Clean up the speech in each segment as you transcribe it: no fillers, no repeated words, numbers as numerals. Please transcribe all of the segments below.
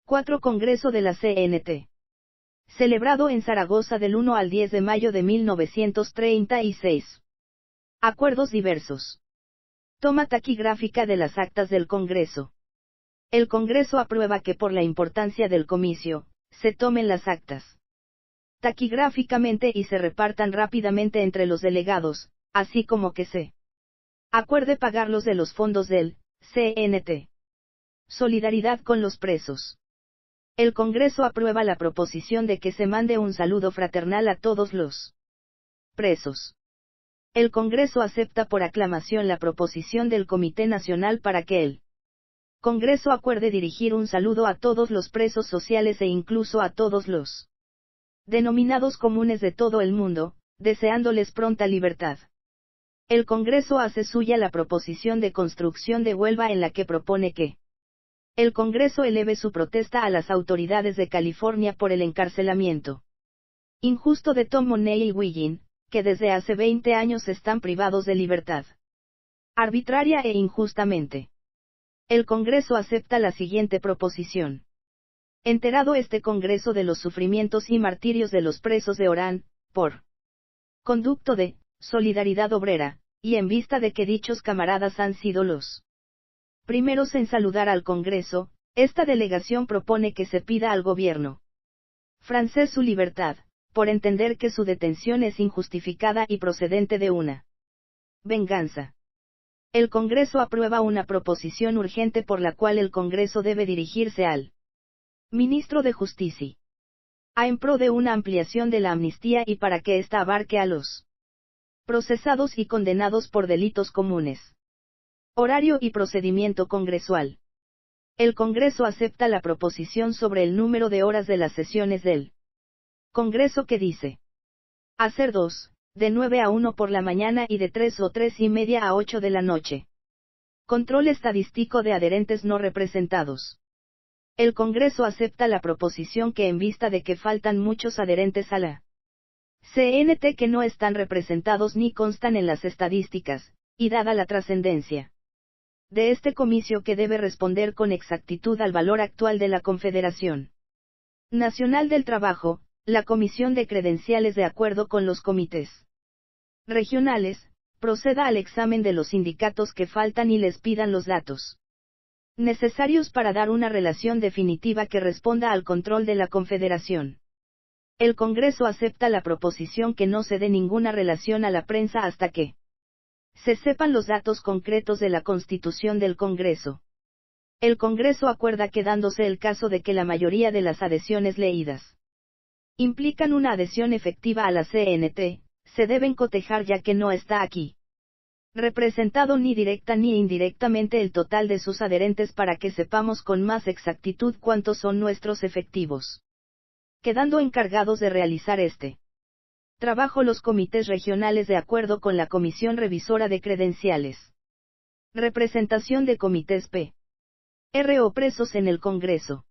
4. Congreso de la CNT. Celebrado en Zaragoza del 1 al 10 de mayo de 1936. Acuerdos diversos. Toma taquigráfica de las actas del Congreso. El Congreso aprueba que por la importancia del comicio, se tomen las actas taquigráficamente y se repartan rápidamente entre los delegados, así como que se acuerde pagarlos de los fondos del CNT. Solidaridad con los presos. El Congreso aprueba la proposición de que se mande un saludo fraternal a todos los presos. El Congreso acepta por aclamación la proposición del Comité Nacional para que el Congreso acuerde dirigir un saludo a todos los presos sociales e incluso a todos los denominados comunes de todo el mundo, deseándoles pronta libertad. El Congreso hace suya la proposición de construcción de Huelva en la que propone que el Congreso eleve su protesta a las autoridades de California por el encarcelamiento injusto de Tom Money y Wiggin, que desde hace 20 años están privados de libertad arbitraria e injustamente. El Congreso acepta la siguiente proposición. Enterado este Congreso de los sufrimientos y martirios de los presos de Orán, por conducto de Solidaridad Obrera, y en vista de que dichos camaradas han sido los primeros en saludar al Congreso, esta delegación propone que se pida al gobierno francés su libertad, por entender que su detención es injustificada y procedente de una venganza. El Congreso aprueba una proposición urgente por la cual el Congreso debe dirigirse al Ministro de Justicia en pro de una ampliación de la amnistía y para que ésta abarque a los procesados y condenados por delitos comunes. Horario y procedimiento congresual. El Congreso acepta la proposición sobre el número de horas de las sesiones del Congreso que dice hacer 2, de 9 a 1 por la mañana y de 3 o 3:30 a 8 de la noche. Control estadístico de adherentes no representados. El Congreso acepta la proposición que en vista de que faltan muchos adherentes a la CNT que no están representados ni constan en las estadísticas, y dada la trascendencia de este comicio que debe responder con exactitud al valor actual de la Confederación Nacional del Trabajo, la Comisión de Credenciales de acuerdo con los comités regionales, proceda al examen de los sindicatos que faltan y les pidan los datos necesarios para dar una relación definitiva que responda al control de la Confederación. El Congreso acepta la proposición que no se dé ninguna relación a la prensa hasta que se sepan los datos concretos de la constitución del Congreso. El Congreso acuerda que dándose el caso de que la mayoría de las adhesiones leídas implican una adhesión efectiva a la CNT, se deben cotejar ya que no está aquí representado ni directa ni indirectamente el total de sus adherentes para que sepamos con más exactitud cuántos son nuestros efectivos. Quedando encargados de realizar este trabajo los comités regionales de acuerdo con la Comisión Revisora de Credenciales. Representación de comités P.R. o presos en el Congreso.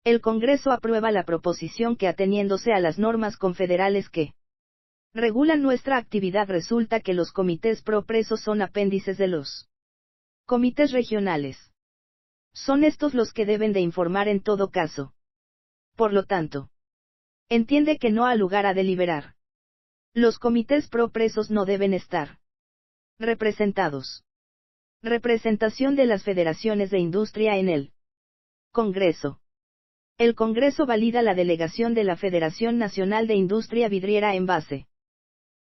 El Congreso aprueba la proposición que ateniéndose a las normas confederales que regulan nuestra actividad resulta que los comités pro presos son apéndices de los comités regionales. Son estos los que deben de informar en todo caso. Por lo tanto, entiende que no ha lugar a deliberar. Los comités pro presos no deben estar representados. Representación de las federaciones de industria en el Congreso. El Congreso valida la delegación de la Federación Nacional de Industria Vidriera en base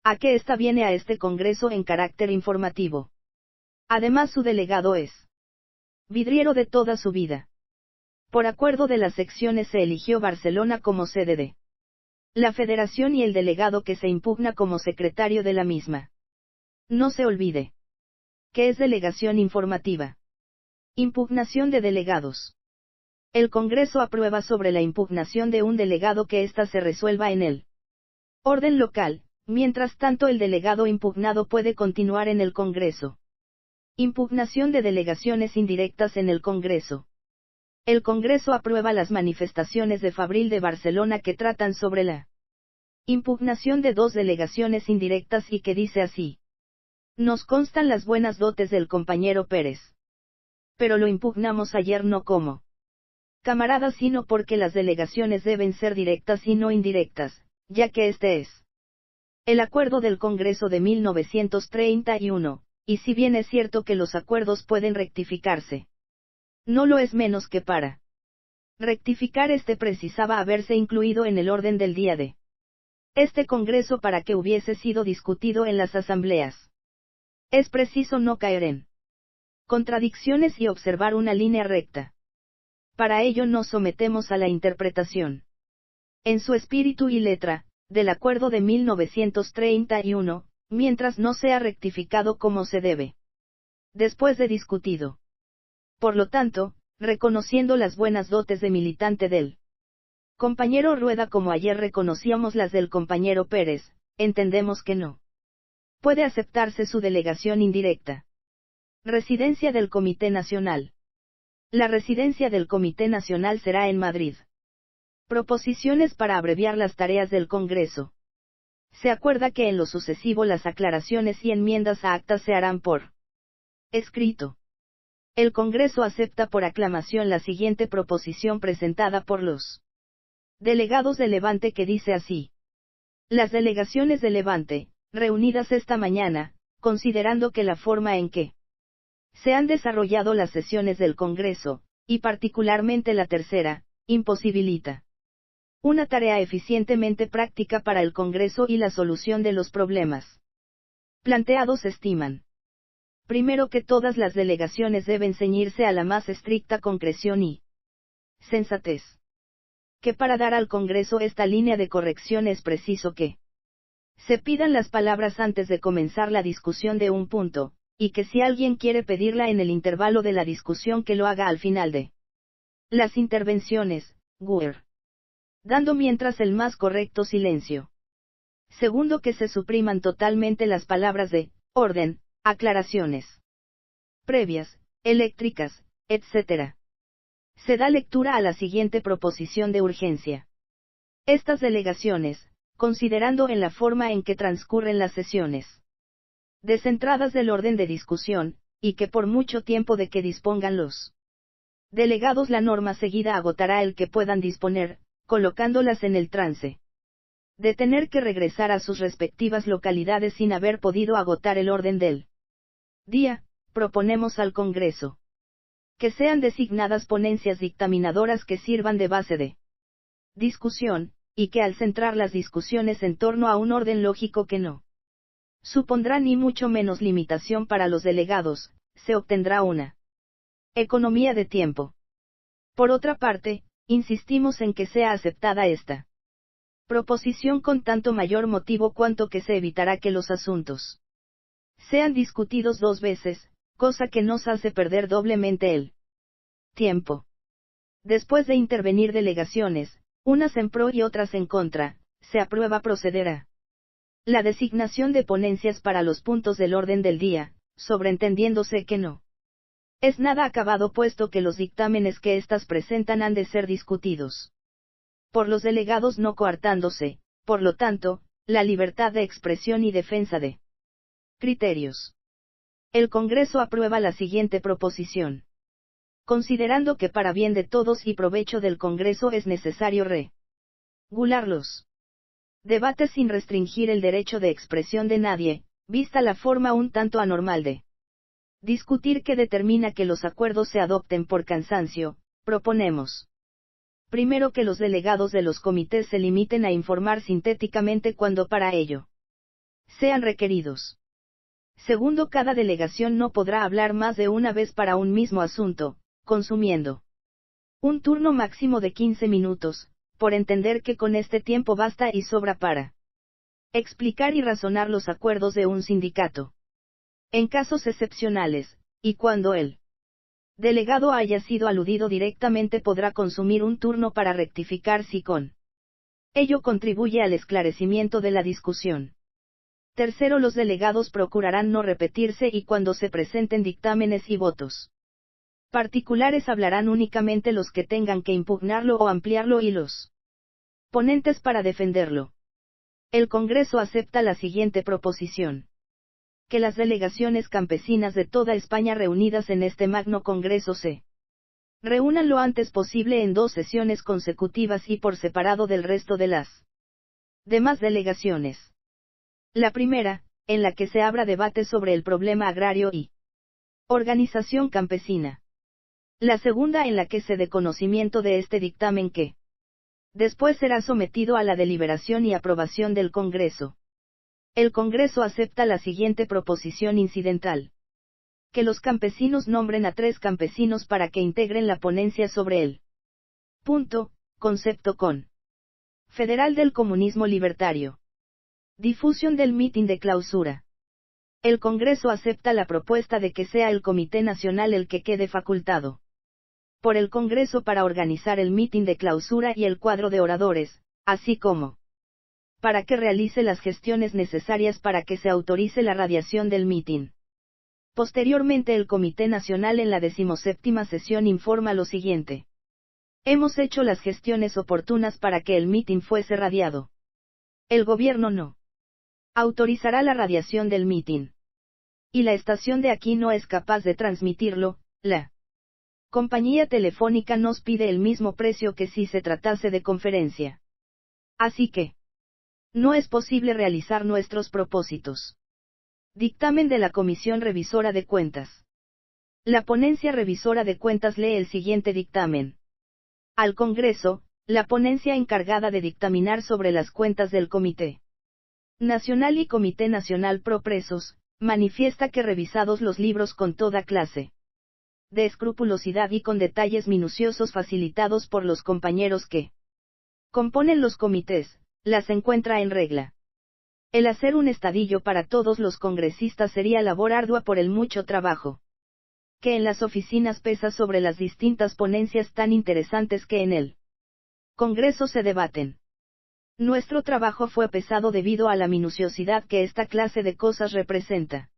a que ésta viene a este Congreso en carácter informativo. Además su delegado es vidriero de toda su vida. Por acuerdo de las secciones se eligió Barcelona como sede de la Federación y el delegado que se impugna como secretario de la misma. No se olvide que es delegación informativa. Impugnación de delegados. El Congreso aprueba sobre la impugnación de un delegado que ésta se resuelva en el orden local. Mientras tanto el delegado impugnado puede continuar en el Congreso. Impugnación de delegaciones indirectas en el Congreso. El Congreso aprueba las manifestaciones de Fabril de Barcelona que tratan sobre la impugnación de 2 delegaciones indirectas y que dice así. Nos constan las buenas dotes del compañero Pérez. Pero lo impugnamos ayer no como camaradas, sino porque las delegaciones deben ser directas y no indirectas, ya que este es el acuerdo del Congreso de 1931, y si bien es cierto que los acuerdos pueden rectificarse, no lo es menos que para rectificar precisaba haberse incluido en el orden del día de este Congreso para que hubiese sido discutido en las asambleas. Es preciso no caer en contradicciones y observar una línea recta. Para ello nos sometemos a la interpretación, en su espíritu y letra, del acuerdo de 1931, mientras no sea rectificado como se debe. Después de discutido. Por lo tanto, reconociendo las buenas dotes de militante del compañero Rueda como ayer reconocíamos las del compañero Pérez, entendemos que no puede aceptarse su delegación indirecta. Residencia del Comité Nacional. La residencia del Comité Nacional será en Madrid. Proposiciones para abreviar las tareas del Congreso. Se acuerda que en lo sucesivo las aclaraciones y enmiendas a actas se harán por escrito. El Congreso acepta por aclamación la siguiente proposición presentada por los delegados de Levante, que dice así. Las delegaciones de Levante, reunidas esta mañana, considerando que la forma en que se han desarrollado las sesiones del Congreso, y particularmente la tercera, imposibilita una tarea eficientemente práctica para el Congreso y la solución de los problemas planteados, estiman. Primero, que todas las delegaciones deben ceñirse a la más estricta concreción y sensatez. Que para dar al Congreso esta línea de corrección es preciso que se pidan las palabras antes de comenzar la discusión de un punto, y que si alguien quiere pedirla en el intervalo de la discusión que lo haga al final de las intervenciones, dando mientras el más correcto silencio. Segundo, que se supriman totalmente las palabras de orden, aclaraciones previas, eléctricas, etc. Se da lectura a la siguiente proposición de urgencia. Estas delegaciones, considerando en la forma en que transcurren las sesiones descentradas del orden de discusión, y que por mucho tiempo de que dispongan los delegados la norma seguida agotará el que puedan disponer, colocándolas en el trance de tener que regresar a sus respectivas localidades sin haber podido agotar el orden del día, proponemos al Congreso que sean designadas ponencias dictaminadoras que sirvan de base de discusión, y que al centrar las discusiones en torno a un orden lógico que no supondrá ni mucho menos limitación para los delegados, se obtendrá una economía de tiempo. Por otra parte, insistimos en que sea aceptada esta proposición con tanto mayor motivo cuanto que se evitará que los asuntos sean discutidos dos veces, cosa que nos hace perder doblemente el tiempo. Después de intervenir delegaciones, unas en pro y otras en contra, se aprueba proceder a la designación de ponencias para los puntos del orden del día, sobreentendiéndose que no es nada acabado puesto que los dictámenes que éstas presentan han de ser discutidos por los delegados, no coartándose, por lo tanto, la libertad de expresión y defensa de criterios. El Congreso aprueba la siguiente proposición. Considerando que para bien de todos y provecho del Congreso es necesario regular los debates sin restringir el derecho de expresión de nadie, vista la forma un tanto anormal de discutir que determina que los acuerdos se adopten por cansancio, proponemos. Primero, que los delegados de los comités se limiten a informar sintéticamente cuando para ello sean requeridos. Segundo, cada delegación no podrá hablar más de una vez para un mismo asunto, consumiendo un turno máximo de 15 minutos, por entender que con este tiempo basta y sobra para explicar y razonar los acuerdos de un sindicato. En casos excepcionales, y cuando el delegado haya sido aludido directamente, podrá consumir un turno para rectificar si con ello contribuye al esclarecimiento de la discusión. Tercero, los delegados procurarán no repetirse y cuando se presenten dictámenes y votos particulares hablarán únicamente los que tengan que impugnarlo o ampliarlo y los ponentes para defenderlo. El Congreso acepta la siguiente proposición. Que las delegaciones campesinas de toda España reunidas en este magno Congreso se Reúnan lo antes posible en 2 sesiones consecutivas y por separado del resto de las demás delegaciones. La primera, en la que se abra debate sobre el problema agrario y organización campesina. La segunda en la que se dé conocimiento de este dictamen que después será sometido a la deliberación y aprobación del Congreso. El Congreso acepta la siguiente proposición incidental. Que los campesinos nombren a 3 campesinos para que integren la ponencia sobre el concepto con Federal del Comunismo Libertario. Difusión del mitin de clausura. El Congreso acepta la propuesta de que sea el Comité Nacional el que quede facultado por el Congreso para organizar el mitin de clausura y el cuadro de oradores, así como para que realice las gestiones necesarias para que se autorice la radiación del mitin. Posteriormente el Comité Nacional en la 17ª sesión informa lo siguiente. Hemos hecho las gestiones oportunas para que el mitin fuese radiado. El gobierno no autorizará la radiación del mitin. Y la estación de aquí no es capaz de transmitirlo, la compañía telefónica nos pide el mismo precio que si se tratase de conferencia. Así que no es posible realizar nuestros propósitos. Dictamen de la Comisión Revisora de Cuentas. La ponencia revisora de cuentas lee el siguiente dictamen. Al Congreso, la ponencia encargada de dictaminar sobre las cuentas del Comité Nacional y Comité Nacional Pro Presos, manifiesta que revisados los libros con toda clase de escrupulosidad y con detalles minuciosos facilitados por los compañeros que componen los comités, las encuentra en regla. El hacer un estadillo para todos los congresistas sería labor ardua por el mucho trabajo que en las oficinas pesa sobre las distintas ponencias tan interesantes que en el Congreso se debaten. Nuestro trabajo fue pesado debido a la minuciosidad que esta clase de cosas representa.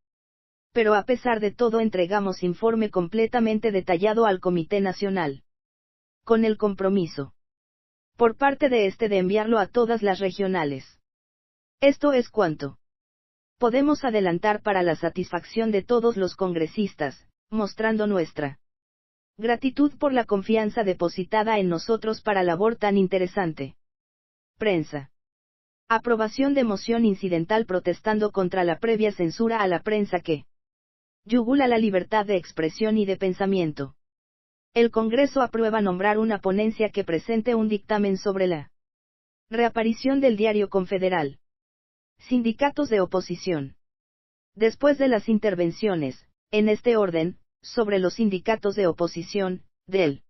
Pero a pesar de todo entregamos informe completamente detallado al Comité Nacional. Con el compromiso por parte de este de enviarlo a todas las regionales. Esto es cuanto podemos adelantar para la satisfacción de todos los congresistas, mostrando nuestra gratitud por la confianza depositada en nosotros para labor tan interesante. Prensa. Aprobación de moción incidental protestando contra la previa censura a la prensa que yugula la libertad de expresión y de pensamiento. El Congreso aprueba nombrar una ponencia que presente un dictamen sobre la reaparición del diario Confederal. Sindicatos de oposición. Después de las intervenciones, en este orden, sobre los sindicatos de oposición, del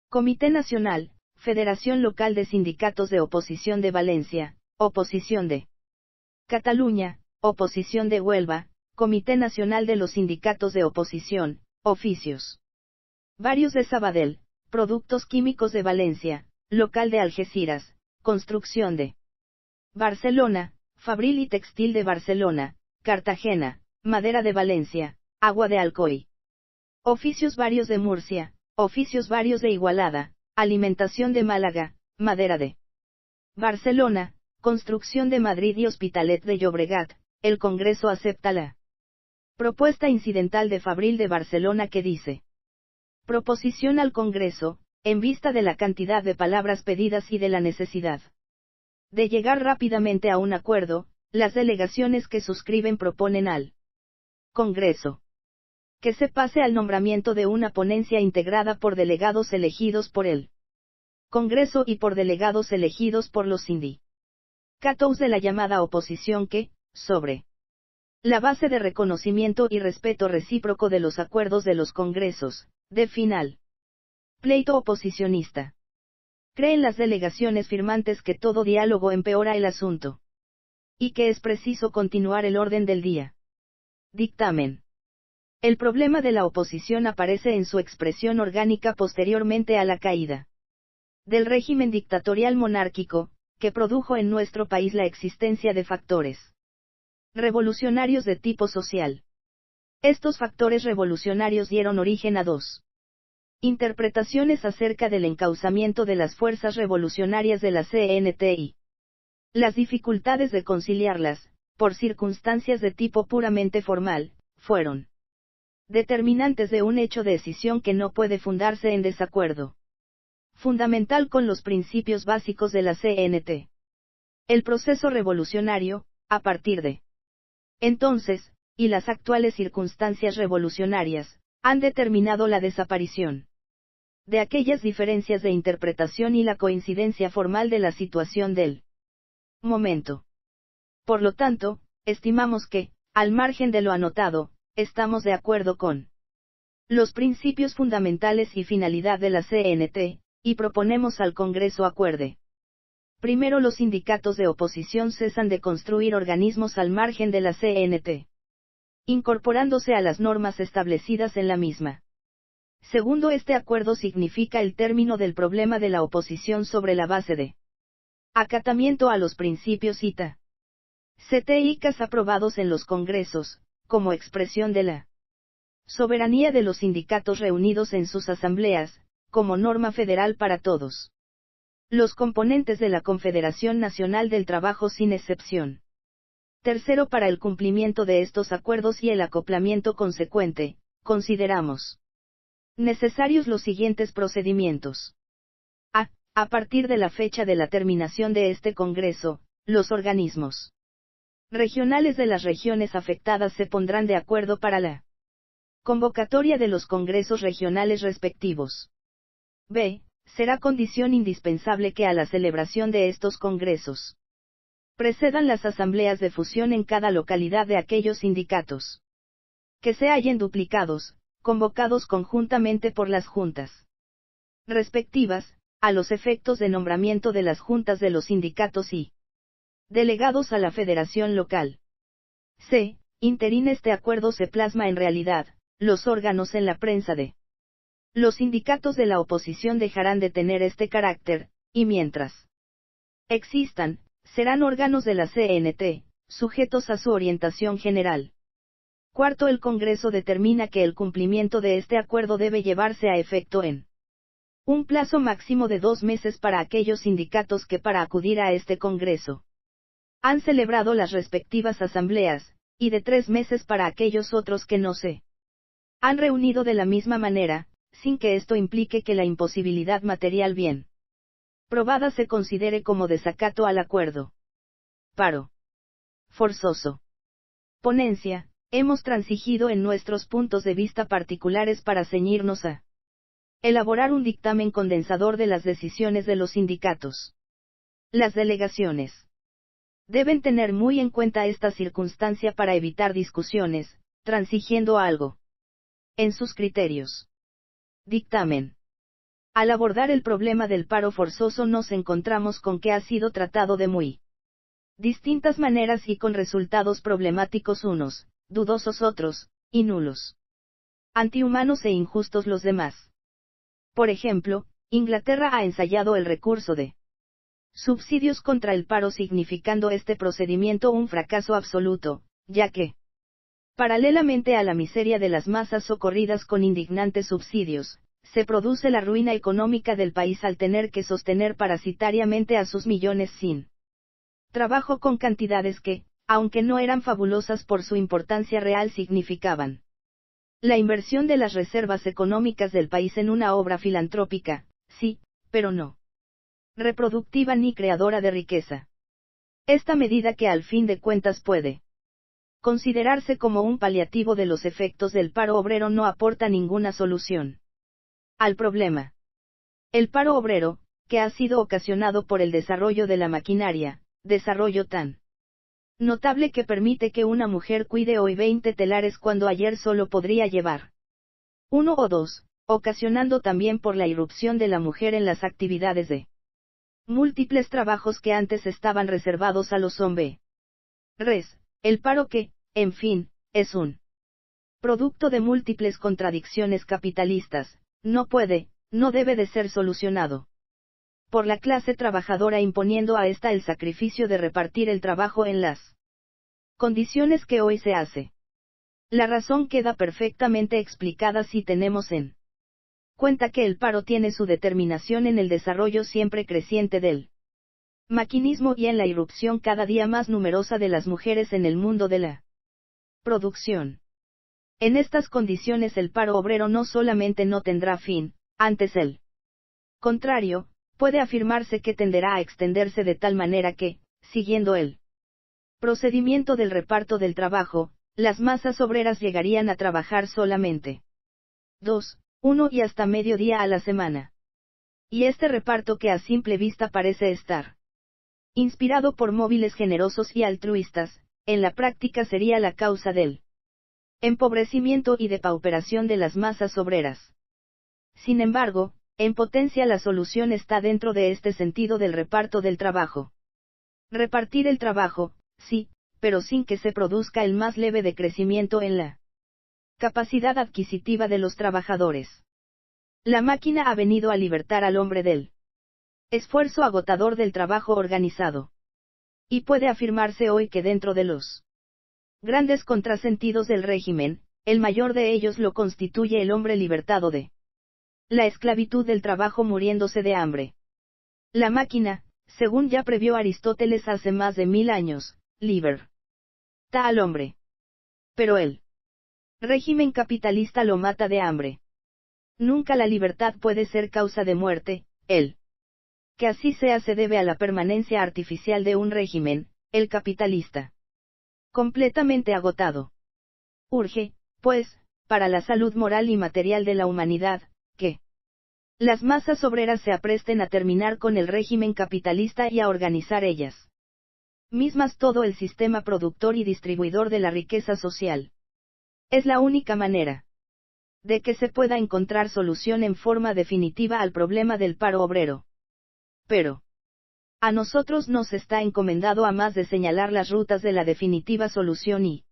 Comité Nacional, Federación Local de Sindicatos de Oposición de Valencia, Oposición de Cataluña, Oposición de Huelva, Comité Nacional de los Sindicatos de Oposición, Oficios varios de Sabadell, Productos Químicos de Valencia, Local de Algeciras, Construcción de Barcelona, Fabril y Textil de Barcelona, Cartagena, Madera de Valencia, Agua de Alcoy. Oficios varios de Murcia, Oficios varios de Igualada, Alimentación de Málaga, Madera de Barcelona, Construcción de Madrid y Hospitalet de Llobregat. El Congreso acepta la propuesta incidental de Fabril de Barcelona que dice: proposición al Congreso, en vista de la cantidad de palabras pedidas y de la necesidad de llegar rápidamente a un acuerdo, las delegaciones que suscriben proponen al Congreso que se pase al nombramiento de una ponencia integrada por delegados elegidos por el Congreso y por delegados elegidos por los sindicatos de la llamada oposición que, sobre la base de reconocimiento y respeto recíproco de los acuerdos de los congresos, de final pleito oposicionista, creen las delegaciones firmantes que todo diálogo empeora el asunto y que es preciso continuar el orden del día. Dictamen. El problema de la oposición aparece en su expresión orgánica posteriormente a la caída del régimen dictatorial monárquico, que produjo en nuestro país la existencia de factores revolucionarios de tipo social. Estos factores revolucionarios dieron origen a 2 interpretaciones acerca del encauzamiento de las fuerzas revolucionarias de la CNT. Las dificultades de conciliarlas, por circunstancias de tipo puramente formal, fueron Determinantes de un hecho de decisión que no puede fundarse en desacuerdo. Fundamental con los principios básicos de la CNT. El proceso revolucionario, a partir de entonces, y las actuales circunstancias revolucionarias, han determinado la desaparición de aquellas diferencias de interpretación y la coincidencia formal de la situación del momento. Por lo tanto, estimamos que, al margen de lo anotado, estamos de acuerdo con los principios fundamentales y finalidad de la CNT, y proponemos al Congreso acuerde. Primero, los sindicatos de oposición cesan de construir organismos al margen de la CNT, incorporándose a las normas establecidas en la misma. Segundo, este acuerdo significa el término del problema de la oposición sobre la base de acatamiento a los principios cita. CTICAS aprobados en los congresos, como expresión de la soberanía de los sindicatos reunidos en sus asambleas, como norma federal para todos los componentes de la Confederación Nacional del Trabajo sin excepción. Tercero, para el cumplimiento de estos acuerdos y el acoplamiento consecuente, consideramos necesarios los siguientes procedimientos. A partir de la fecha de la terminación de este Congreso, los organismos regionales de las regiones afectadas se pondrán de acuerdo para la convocatoria de los congresos regionales respectivos. B. Será condición indispensable que a la celebración de estos congresos precedan las asambleas de fusión en cada localidad de aquellos sindicatos que se hallen duplicados, convocados conjuntamente por las juntas respectivas, a los efectos de nombramiento de las juntas de los sindicatos y delegados a la federación local. C. Interín este acuerdo se plasma en realidad, los órganos en la prensa de los sindicatos de la oposición dejarán de tener este carácter, y mientras existan, serán órganos de la CNT, sujetos a su orientación general. Cuarto, el Congreso determina que el cumplimiento de este acuerdo debe llevarse a efecto en un plazo máximo de 2 meses para aquellos sindicatos que para acudir a este Congreso han celebrado las respectivas asambleas, y de 3 meses para aquellos otros que no se han reunido de la misma manera, sin que esto implique que la imposibilidad material bien probada se considere como desacato al acuerdo. Paro forzoso. Ponencia. Hemos transigido en nuestros puntos de vista particulares para ceñirnos a elaborar un dictamen condensador de las decisiones de los sindicatos. Las delegaciones deben tener muy en cuenta esta circunstancia para evitar discusiones, transigiendo algo en sus criterios. Dictamen. Al abordar el problema del paro forzoso nos encontramos con que ha sido tratado de muy distintas maneras y con resultados problemáticos unos, dudosos otros, y nulos. Antihumanos e injustos los demás. Por ejemplo, Inglaterra ha ensayado el recurso de subsidios contra el paro, significando este procedimiento un fracaso absoluto, ya que, paralelamente a la miseria de las masas socorridas con indignantes subsidios, se produce la ruina económica del país al tener que sostener parasitariamente a sus millones sin trabajo con cantidades que, aunque no eran fabulosas por su importancia real, significaban la inversión de las reservas económicas del país en una obra filantrópica, sí, pero no reproductiva ni creadora de riqueza. Esta medida, que al fin de cuentas puede considerarse como un paliativo de los efectos del paro obrero, no aporta ninguna solución al problema. El paro obrero, que ha sido ocasionado por el desarrollo de la maquinaria, desarrollo tan notable que permite que una mujer cuide hoy 20 telares cuando ayer solo podría llevar 1 o 2, ocasionando también por la irrupción de la mujer en las actividades de múltiples trabajos que antes estaban reservados a los hombres. El paro que, en fin, es un producto de múltiples contradicciones capitalistas, no puede, no debe de ser solucionado por la clase trabajadora imponiendo a esta el sacrificio de repartir el trabajo en las condiciones que hoy se hace. La razón queda perfectamente explicada si tenemos en cuenta que el paro tiene su determinación en el desarrollo siempre creciente del maquinismo y en la irrupción cada día más numerosa de las mujeres en el mundo de la producción. En estas condiciones el paro obrero no solamente no tendrá fin, antes el contrario, puede afirmarse que tenderá a extenderse de tal manera que, siguiendo el procedimiento del reparto del trabajo, las masas obreras llegarían a trabajar solamente 2, 1 y hasta medio día a la semana. Y este reparto que a simple vista parece estar inspirado por móviles generosos y altruistas, en la práctica sería la causa del empobrecimiento y depauperación de las masas obreras. Sin embargo, en potencia la solución está dentro de este sentido del reparto del trabajo. Repartir el trabajo, sí, pero sin que se produzca el más leve decrecimiento en la capacidad adquisitiva de los trabajadores. La máquina ha venido a libertar al hombre del esfuerzo agotador del trabajo organizado. Y puede afirmarse hoy que dentro de los grandes contrasentidos del régimen, el mayor de ellos lo constituye el hombre libertado de la esclavitud del trabajo muriéndose de hambre. La máquina, según ya previó Aristóteles hace más de 1000 años, liberta al hombre. Pero el régimen capitalista lo mata de hambre. Nunca la libertad puede ser causa de muerte, que así sea se debe a la permanencia artificial de un régimen, el capitalista. Completamente agotado. Urge, pues, para la salud moral y material de la humanidad, que las masas obreras se apresten a terminar con el régimen capitalista y a organizar ellas mismas todo el sistema productor y distribuidor de la riqueza social. Es la única manera de que se pueda encontrar solución en forma definitiva al problema del paro obrero. Pero a nosotros nos está encomendado a más de señalar las rutas de la definitiva solución y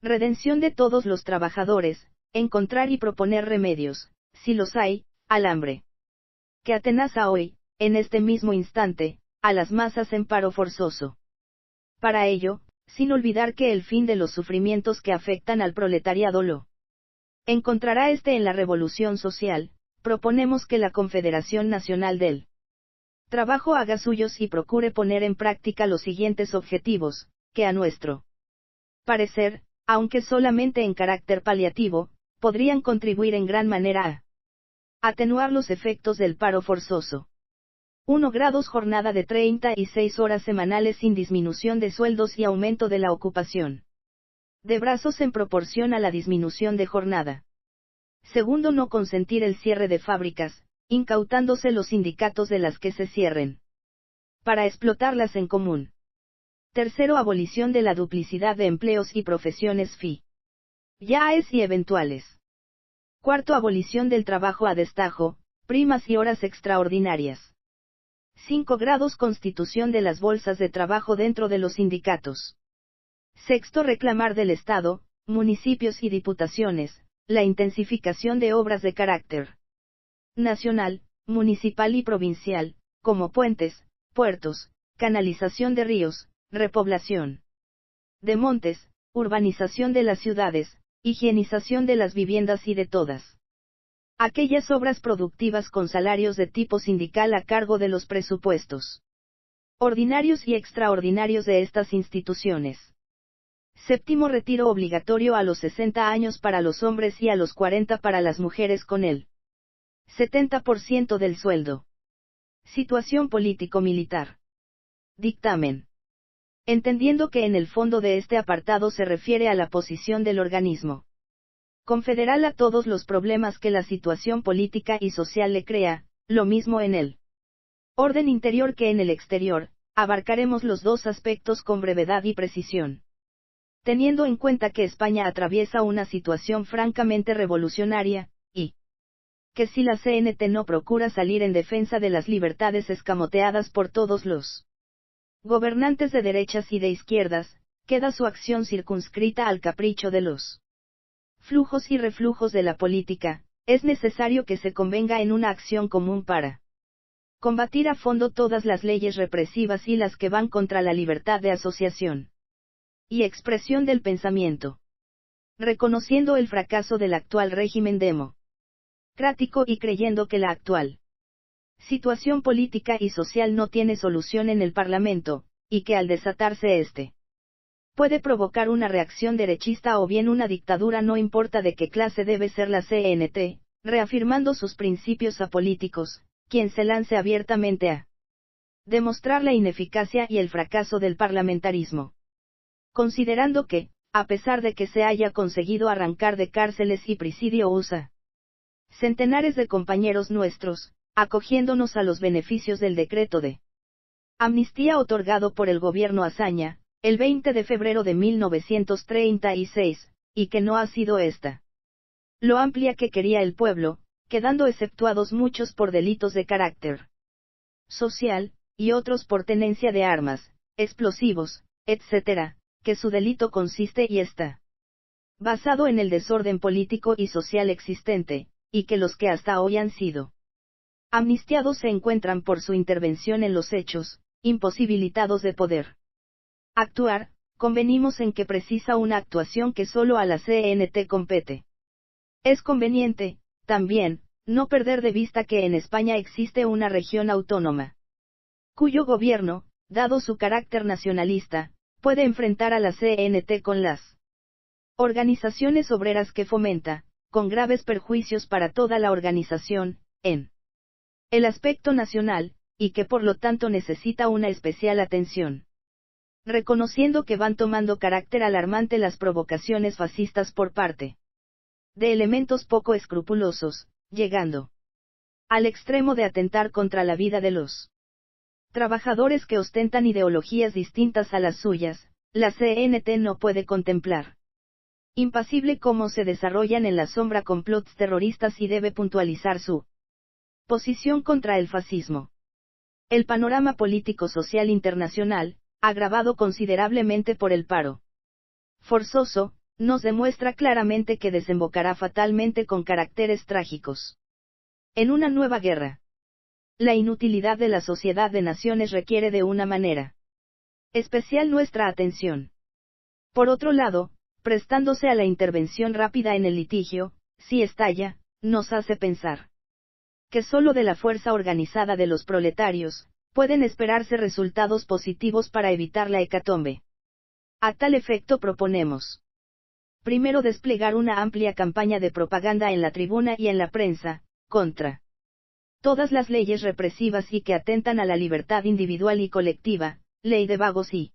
redención de todos los trabajadores, encontrar y proponer remedios, si los hay, al hambre que atenaza hoy, en este mismo instante, a las masas en paro forzoso. Para ello, sin olvidar que el fin de los sufrimientos que afectan al proletariado lo encontrará en la revolución social, proponemos que la Confederación Nacional del Trabajo haga suyos y procure poner en práctica los siguientes objetivos, que a nuestro parecer, aunque solamente en carácter paliativo, podrían contribuir en gran manera a atenuar los efectos del paro forzoso. 1 grados jornada de 36 horas semanales sin disminución de sueldos y aumento de la ocupación de brazos en proporción a la disminución de jornada. Segundo, no consentir el cierre de fábricas, incautándose los sindicatos de las que se cierren, para explotarlas en común. Tercero, abolición de la duplicidad de empleos y profesiones FIAES y eventuales. Cuarto, abolición del trabajo a destajo, primas y horas extraordinarias. 5 grados, constitución de las bolsas de trabajo dentro de los sindicatos. Sexto, reclamar del Estado, municipios y diputaciones, la intensificación de obras de carácter nacional, municipal y provincial, como puentes, puertos, canalización de ríos, repoblación de montes, urbanización de las ciudades, higienización de las viviendas y de todas aquellas obras productivas con salarios de tipo sindical a cargo de los presupuestos ordinarios y extraordinarios de estas instituciones. Séptimo, retiro obligatorio a los 60 años para los hombres y a los 40 para las mujeres con el 70% del sueldo. Situación político-militar. Dictamen. Entendiendo que en el fondo de este apartado se refiere a la posición del organismo confederal a todos los problemas que la situación política y social le crea, lo mismo en el orden interior que en el exterior, abarcaremos los dos aspectos con brevedad y precisión. Teniendo en cuenta que España atraviesa una situación francamente revolucionaria, y que si la CNT no procura salir en defensa de las libertades escamoteadas por todos los gobernantes de derechas y de izquierdas, queda su acción circunscrita al capricho de los flujos y reflujos de la política, es necesario que se convenga en una acción común para combatir a fondo todas las leyes represivas y las que van contra la libertad de asociación y expresión del pensamiento. Reconociendo el fracaso del actual régimen democrático y creyendo que la actual situación política y social no tiene solución en el Parlamento, y que al desatarse este Puede provocar una reacción derechista o bien una dictadura, no importa de qué clase debe ser la CNT, reafirmando sus principios apolíticos, quien se lance abiertamente a demostrar la ineficacia y el fracaso del parlamentarismo. Considerando que, a pesar de que se haya conseguido arrancar de cárceles y presidio USA centenares de compañeros nuestros, acogiéndonos a los beneficios del decreto de amnistía otorgado por el gobierno Azaña, el 20 de febrero de 1936, y que no ha sido esta lo amplia que quería el pueblo, quedando exceptuados muchos por delitos de carácter social, y otros por tenencia de armas, explosivos, etc., que su delito consiste y está basado en el desorden político y social existente, y que los que hasta hoy han sido amnistiados se encuentran por su intervención en los hechos, imposibilitados de poder actuar, convenimos en que precisa una actuación que solo a la CNT compete. Es conveniente, también, no perder de vista que en España existe una región autónoma, cuyo gobierno, dado su carácter nacionalista, puede enfrentar a la CNT con las organizaciones obreras que fomenta, con graves perjuicios para toda la organización, en el aspecto nacional, y que por lo tanto necesita una especial atención. Reconociendo que van tomando carácter alarmante las provocaciones fascistas por parte de elementos poco escrupulosos, llegando al extremo de atentar contra la vida de los trabajadores que ostentan ideologías distintas a las suyas, la CNT no puede contemplar impasible cómo se desarrollan en la sombra complots terroristas y debe puntualizar su posición contra el fascismo. El panorama político-social internacional, agravado considerablemente por el paro forzoso, nos demuestra claramente que desembocará fatalmente con caracteres trágicos en una nueva guerra. La inutilidad de la sociedad de naciones requiere de una manera especial nuestra atención. Por otro lado, prestándose a la intervención rápida en el litigio, si estalla, nos hace pensar que solo de la fuerza organizada de los proletarios, pueden esperarse resultados positivos para evitar la hecatombe. A tal efecto proponemos: primero, desplegar una amplia campaña de propaganda en la tribuna y en la prensa, contra todas las leyes represivas y que atentan a la libertad individual y colectiva, ley de vagos y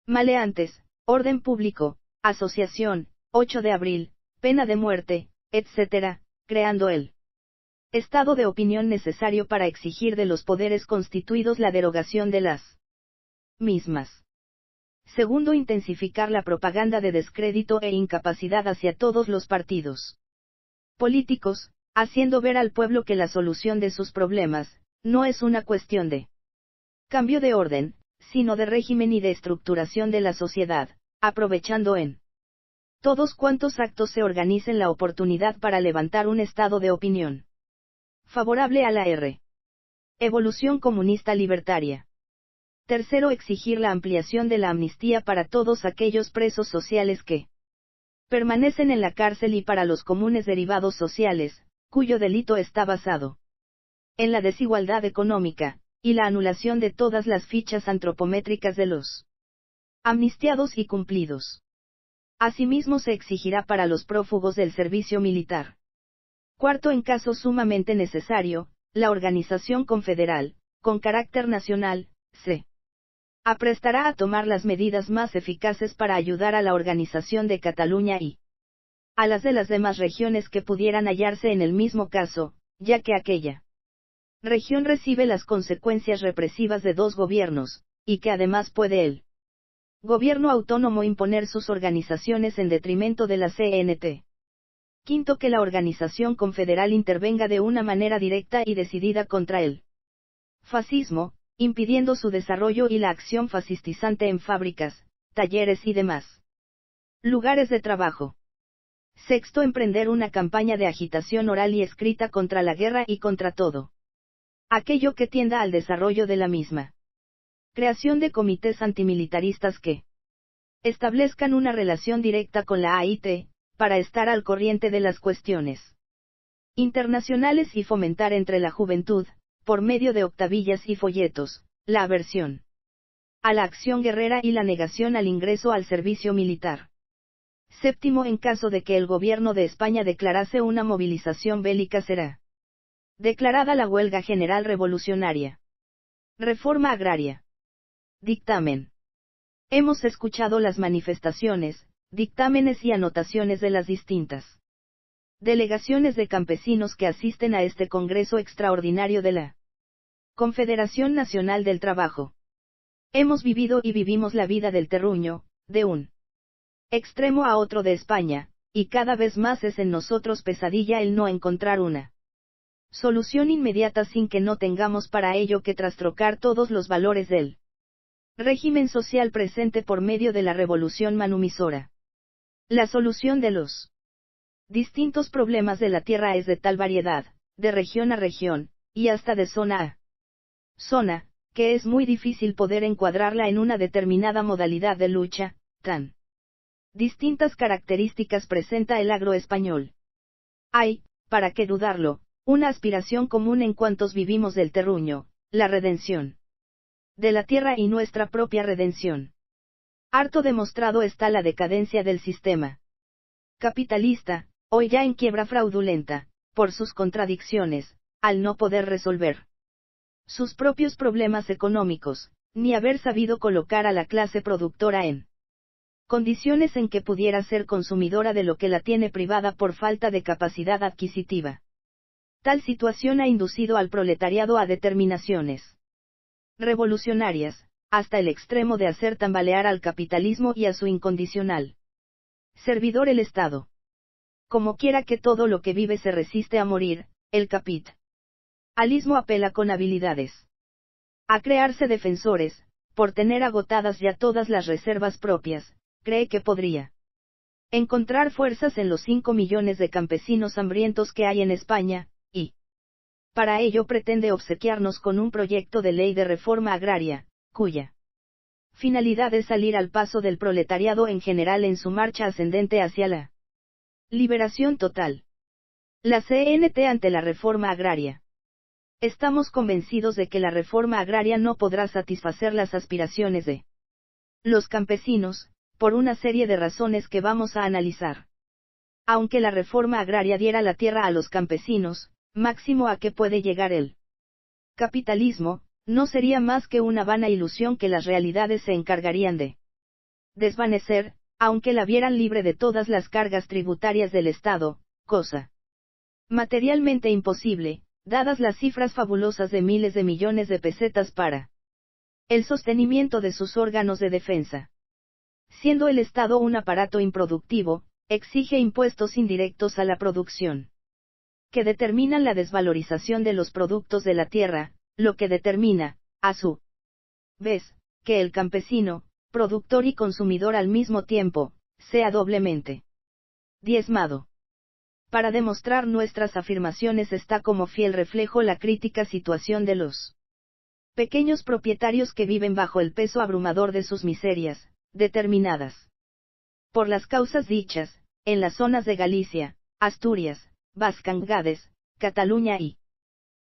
maleantes, orden público, asociación, 8 de abril, pena de muerte, etc., creando el estado de opinión necesario para exigir de los poderes constituidos la derogación de las mismas. Segundo, intensificar la propaganda de descrédito e incapacidad hacia todos los partidos políticos, haciendo ver al pueblo que la solución de sus problemas, no es una cuestión de cambio de orden, sino de régimen y de estructuración de la sociedad, aprovechando en todos cuantos actos se organicen la oportunidad para levantar un estado de opinión favorable a la evolución comunista libertaria. Tercero, exigir la ampliación de la amnistía para todos aquellos presos sociales que permanecen en la cárcel y para los comunes derivados sociales, cuyo delito está basado en la desigualdad económica, y la anulación de todas las fichas antropométricas de los amnistiados y cumplidos. Asimismo, se exigirá para los prófugos del servicio militar. Cuarto, en caso sumamente necesario, la organización confederal, con carácter nacional, se aprestará a tomar las medidas más eficaces para ayudar a la organización de Cataluña y a las de las demás regiones que pudieran hallarse en el mismo caso, ya que aquella región recibe las consecuencias represivas de dos gobiernos, y que además puede el gobierno autónomo imponer sus organizaciones en detrimento de la CNT. Quinto, que la organización confederal intervenga de una manera directa y decidida contra el fascismo, impidiendo su desarrollo y la acción fascistizante en fábricas, talleres y demás lugares de trabajo. Sexto, emprender una campaña de agitación oral y escrita contra la guerra y contra todo aquello que tienda al desarrollo de la misma. Creación de comités antimilitaristas que establezcan una relación directa con la AIT, para estar al corriente de las cuestiones internacionales y fomentar entre la juventud, por medio de octavillas y folletos, la aversión a la acción guerrera y la negación al ingreso al servicio militar. Séptimo, en caso de que el gobierno de España declarase una movilización bélica, será declarada la huelga general revolucionaria. Reforma agraria. Dictamen. Hemos escuchado las manifestaciones, dictámenes y anotaciones de las distintas delegaciones de campesinos que asisten a este Congreso Extraordinario de la Confederación Nacional del Trabajo. Hemos vivido y vivimos la vida del terruño, de un extremo a otro de España, y cada vez más es en nosotros pesadilla el no encontrar una solución inmediata sin que no tengamos para ello que trastrocar todos los valores del régimen social presente por medio de la revolución manumisora. La solución de los distintos problemas de la tierra es de tal variedad, de región a región, y hasta de zona a zona, que es muy difícil poder encuadrarla en una determinada modalidad de lucha, tan distintas características presenta el agro español. Hay, para qué dudarlo, una aspiración común en cuantos vivimos del terruño, la redención de la tierra y nuestra propia redención. Harto demostrado está la decadencia del sistema capitalista, hoy ya en quiebra fraudulenta, por sus contradicciones, al no poder resolver sus propios problemas económicos, ni haber sabido colocar a la clase productora en condiciones en que pudiera ser consumidora de lo que la tiene privada por falta de capacidad adquisitiva. Tal situación ha inducido al proletariado a determinaciones revolucionarias, hasta el extremo de hacer tambalear al capitalismo y a su incondicional servidor el Estado. Como quiera que todo lo que vive se resiste a morir, el capitalismo apela con habilidades a crearse defensores, por tener agotadas ya todas las reservas propias, cree que podría encontrar fuerzas en los 5 millones de campesinos hambrientos que hay en España, y para ello pretende obsequiarnos con un proyecto de ley de reforma agraria, cuya finalidad es salir al paso del proletariado en general en su marcha ascendente hacia la liberación total. La CNT ante la reforma agraria. Estamos convencidos de que la reforma agraria no podrá satisfacer las aspiraciones de los campesinos, por una serie de razones que vamos a analizar. Aunque la reforma agraria diera la tierra a los campesinos, máximo a que puede llegar el capitalismo, no sería más que una vana ilusión que las realidades se encargarían de desvanecer, aunque la vieran libre de todas las cargas tributarias del Estado, cosa materialmente imposible, dadas las cifras fabulosas de miles de millones de pesetas para el sostenimiento de sus órganos de defensa. Siendo el Estado un aparato improductivo, exige impuestos indirectos a la producción, que determinan la desvalorización de los productos de la tierra, lo que determina, a su vez, que el campesino, productor y consumidor al mismo tiempo, sea doblemente diezmado. Para demostrar nuestras afirmaciones está como fiel reflejo la crítica situación de los pequeños propietarios que viven bajo el peso abrumador de sus miserias, determinadas por las causas dichas, en las zonas de Galicia, Asturias, Vascangades, Cataluña y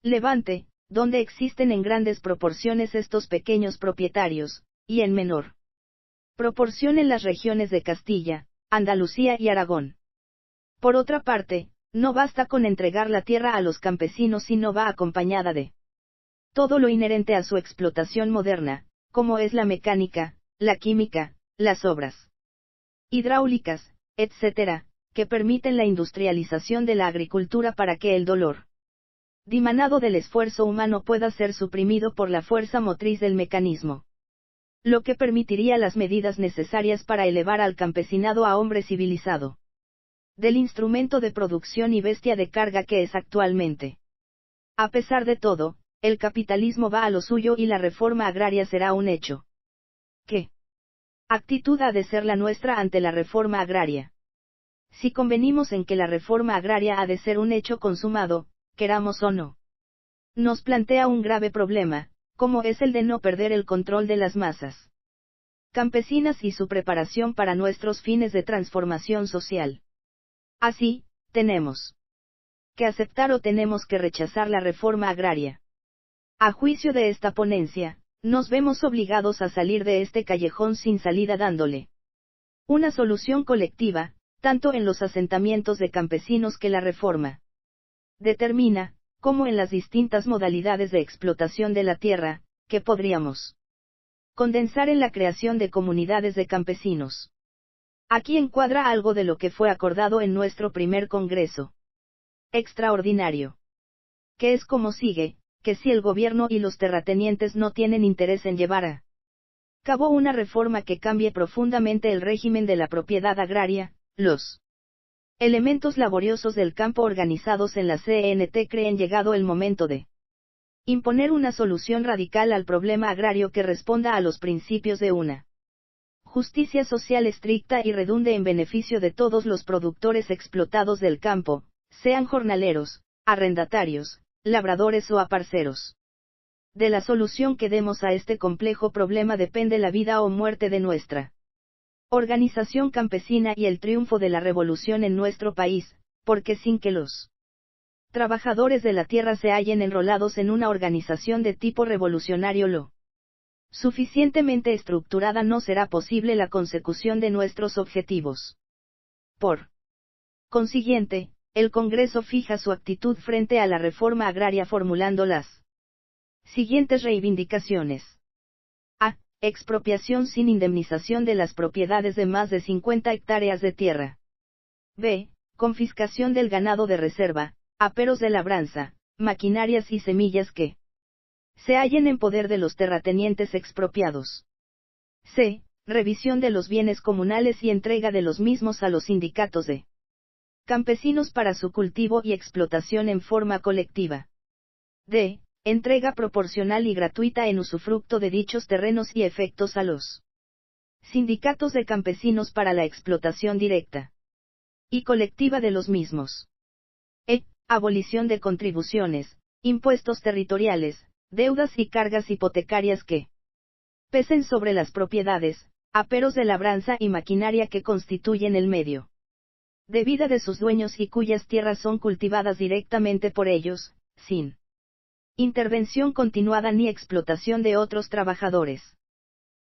Levante, donde existen en grandes proporciones estos pequeños propietarios, y en menor proporción en las regiones de Castilla, Andalucía y Aragón. Por otra parte, no basta con entregar la tierra a los campesinos si no va acompañada de todo lo inherente a su explotación moderna, como es la mecánica, la química, las obras hidráulicas, etc., que permiten la industrialización de la agricultura para que el dolor dimanado del esfuerzo humano pueda ser suprimido por la fuerza motriz del mecanismo. Lo que permitiría las medidas necesarias para elevar al campesinado a hombre civilizado. Del instrumento de producción y bestia de carga que es actualmente. A pesar de todo, el capitalismo va a lo suyo y la reforma agraria será un hecho. ¿Qué actitud ha de ser la nuestra ante la reforma agraria? Si convenimos en que la reforma agraria ha de ser un hecho consumado, queramos o no, nos plantea un grave problema, como es el de no perder el control de las masas campesinas y su preparación para nuestros fines de transformación social. Así, tenemos que aceptar o tenemos que rechazar la reforma agraria. A juicio de esta ponencia, Nos vemos obligados a salir de este callejón sin salida dándole una solución colectiva, tanto en los asentamientos de campesinos que la reforma determina, como en las distintas modalidades de explotación de la tierra, que podríamos condensar en la creación de comunidades de campesinos. Aquí encuadra algo de lo que fue acordado en nuestro primer Congreso Extraordinario, que es como sigue, que si el gobierno y los terratenientes no tienen interés en llevar a cabo una reforma que cambie profundamente el régimen de la propiedad agraria, los elementos laboriosos del campo organizados en la CNT creen llegado el momento de imponer una solución radical al problema agrario que responda a los principios de una justicia social estricta y redunde en beneficio de todos los productores explotados del campo, sean jornaleros, arrendatarios, labradores o aparceros. De la solución que demos a este complejo problema depende la vida o muerte de nuestra organización campesina y el triunfo de la revolución en nuestro país, porque sin que los trabajadores de la tierra se hallen enrolados en una organización de tipo revolucionario lo suficientemente estructurada no será posible la consecución de nuestros objetivos. Por consiguiente, el Congreso fija su actitud frente a la reforma agraria formulando las siguientes reivindicaciones. A. Expropiación sin indemnización de las propiedades de más de 50 hectáreas de tierra. B. Confiscación del ganado de reserva, aperos de labranza, maquinarias y semillas que se hallen en poder de los terratenientes expropiados. C. Revisión de los bienes comunales y entrega de los mismos a los sindicatos de campesinos para su cultivo y explotación en forma colectiva. D. Entrega proporcional y gratuita en usufructo de dichos terrenos y efectos a los sindicatos de campesinos para la explotación directa y colectiva de los mismos. E. Abolición de contribuciones, impuestos territoriales, deudas y cargas hipotecarias que pesen sobre las propiedades, aperos de labranza y maquinaria que constituyen el medio de vida de sus dueños y cuyas tierras son cultivadas directamente por ellos, sin intervención continuada ni explotación de otros trabajadores.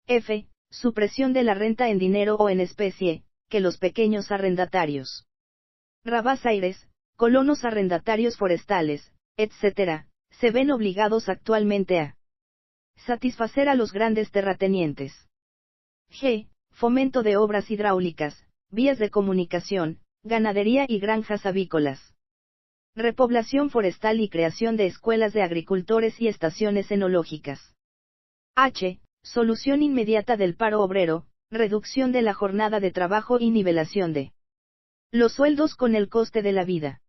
F. Supresión de la renta en dinero o en especie, que los pequeños arrendatarios, rabasaires, colonos arrendatarios forestales, etc., se ven obligados actualmente a satisfacer a los grandes terratenientes. G. Fomento de obras hidráulicas, vías de comunicación, ganadería y granjas avícolas. Repoblación forestal y creación de escuelas de agricultores y estaciones enológicas. H. Solución inmediata del paro obrero, reducción de la jornada de trabajo y nivelación de los sueldos con el coste de la vida.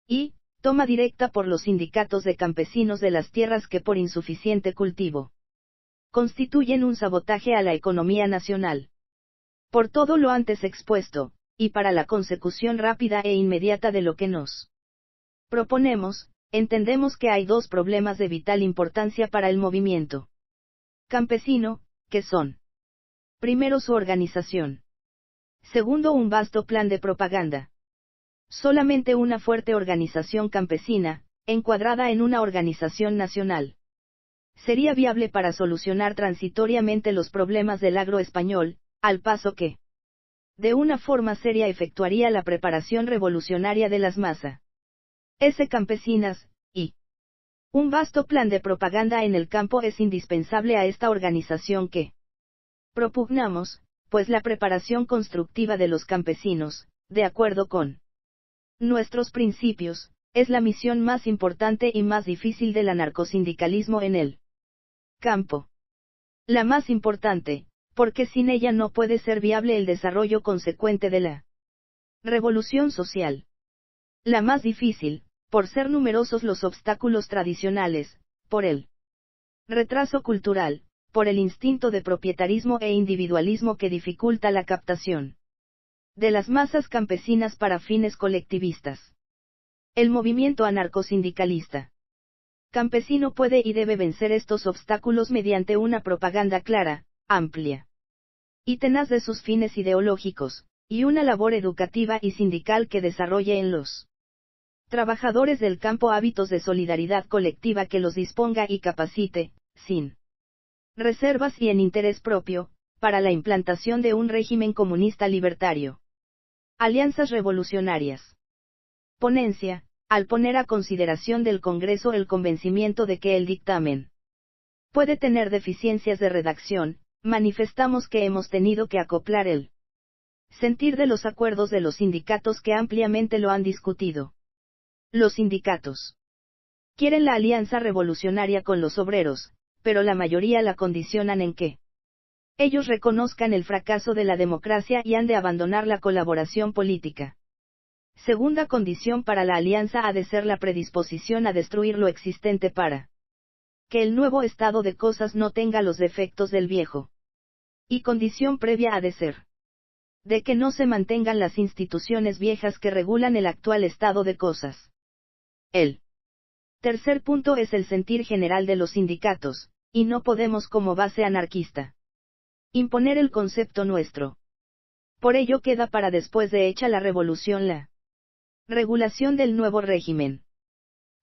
I. Toma directa por los sindicatos de campesinos de las tierras que por insuficiente cultivo constituyen un sabotaje a la economía nacional. Por todo lo antes expuesto, y para la consecución rápida e inmediata de lo que nos proponemos, entendemos que hay dos problemas de vital importancia para el movimiento campesino, que son: primero, su organización. Segundo, un vasto plan de propaganda. Solamente una fuerte organización campesina, encuadrada en una organización nacional, sería viable para solucionar transitoriamente los problemas del agro español, al paso que, de una forma seria efectuaría la preparación revolucionaria de las masas campesinas, y un vasto plan de propaganda en el campo es indispensable a esta organización que propugnamos, pues la preparación constructiva de los campesinos, de acuerdo con nuestros principios, es la misión más importante y más difícil del anarcosindicalismo en el campo. La más importante, porque sin ella no puede ser viable el desarrollo consecuente de la revolución social. La más difícil, por ser numerosos los obstáculos tradicionales, por el retraso cultural, por el instinto de propietarismo e individualismo que dificulta la captación de las masas campesinas para fines colectivistas. El movimiento anarcosindicalista campesino puede y debe vencer estos obstáculos mediante una propaganda clara, amplia y tenaz de sus fines ideológicos, y una labor educativa y sindical que desarrolle en los trabajadores del campo hábitos de solidaridad colectiva que los disponga y capacite, sin reservas y en interés propio, para la implantación de un régimen comunista libertario. Alianzas revolucionarias. Ponencia, al poner a consideración del Congreso el convencimiento de que el dictamen puede tener deficiencias de redacción, manifestamos que hemos tenido que acoplar el sentir de los acuerdos de los sindicatos que ampliamente lo han discutido. Los sindicatos quieren la alianza revolucionaria con los obreros, pero la mayoría la condicionan en que ellos reconozcan el fracaso de la democracia y han de abandonar la colaboración política. Segunda condición para la alianza ha de ser la predisposición a destruir lo existente para que el nuevo estado de cosas no tenga los defectos del viejo. Y condición previa ha de ser de que no se mantengan las instituciones viejas que regulan el actual estado de cosas. El tercer punto es el sentir general de los sindicatos, y no podemos como base anarquista imponer el concepto nuestro. Por ello queda para después de hecha la revolución la regulación del nuevo régimen.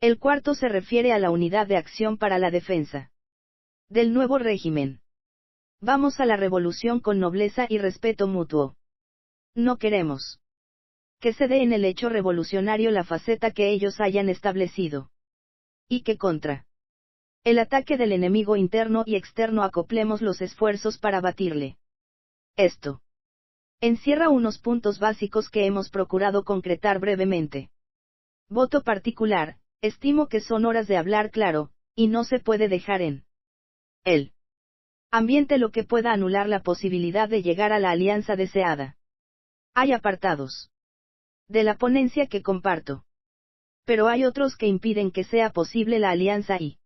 El cuarto se refiere a la unidad de acción para la defensa del nuevo régimen. Vamos a la revolución con nobleza y respeto mutuo. No queremos que se dé en el hecho revolucionario la faceta que ellos hayan establecido. Y que contra el ataque del enemigo interno y externo acoplemos los esfuerzos para batirle. Esto encierra unos puntos básicos que hemos procurado concretar brevemente. Voto particular, estimo que son horas de hablar claro, y no se puede dejar en el ambiente lo que pueda anular la posibilidad de llegar a la alianza deseada. Hay apartados de la ponencia que comparto. Pero hay otros que impiden que sea posible la alianza y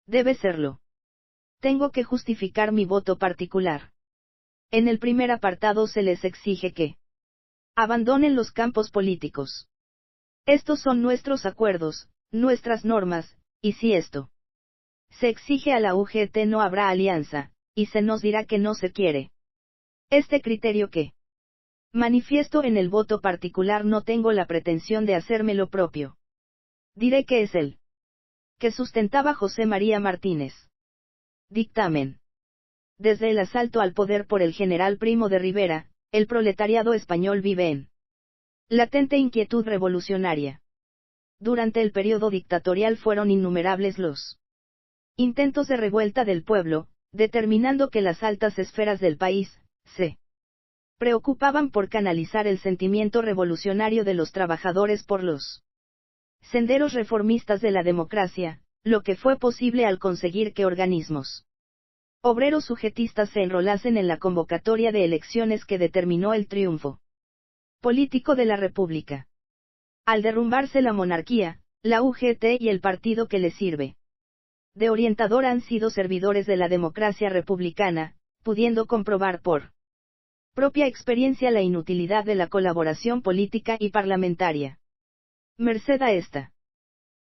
debe serlo. Tengo que justificar mi voto particular. En el primer apartado se les exige que abandonen los campos políticos. Estos son nuestros acuerdos, nuestras normas, y si esto se exige a la UGT no habrá alianza, y se nos dirá que no se quiere. Este criterio que manifiesto en el voto particular no tengo la pretensión de hacérmelo propio. Diré que es el que sustentaba José María Martínez. Dictamen. Desde el asalto al poder por el general Primo de Rivera, el proletariado español vive en latente inquietud revolucionaria. Durante el periodo dictatorial fueron innumerables los intentos de revuelta del pueblo, determinando que las altas esferas del país se preocupaban por canalizar el sentimiento revolucionario de los trabajadores por los senderos reformistas de la democracia, lo que fue posible al conseguir que organismos obreros sujetistas se enrolasen en la convocatoria de elecciones que determinó el triunfo político de la República. Al derrumbarse la monarquía, la UGT y el partido que le sirve de orientador han sido servidores de la democracia republicana, pudiendo comprobar por propia experiencia la inutilidad de la colaboración política y parlamentaria. Merced a esta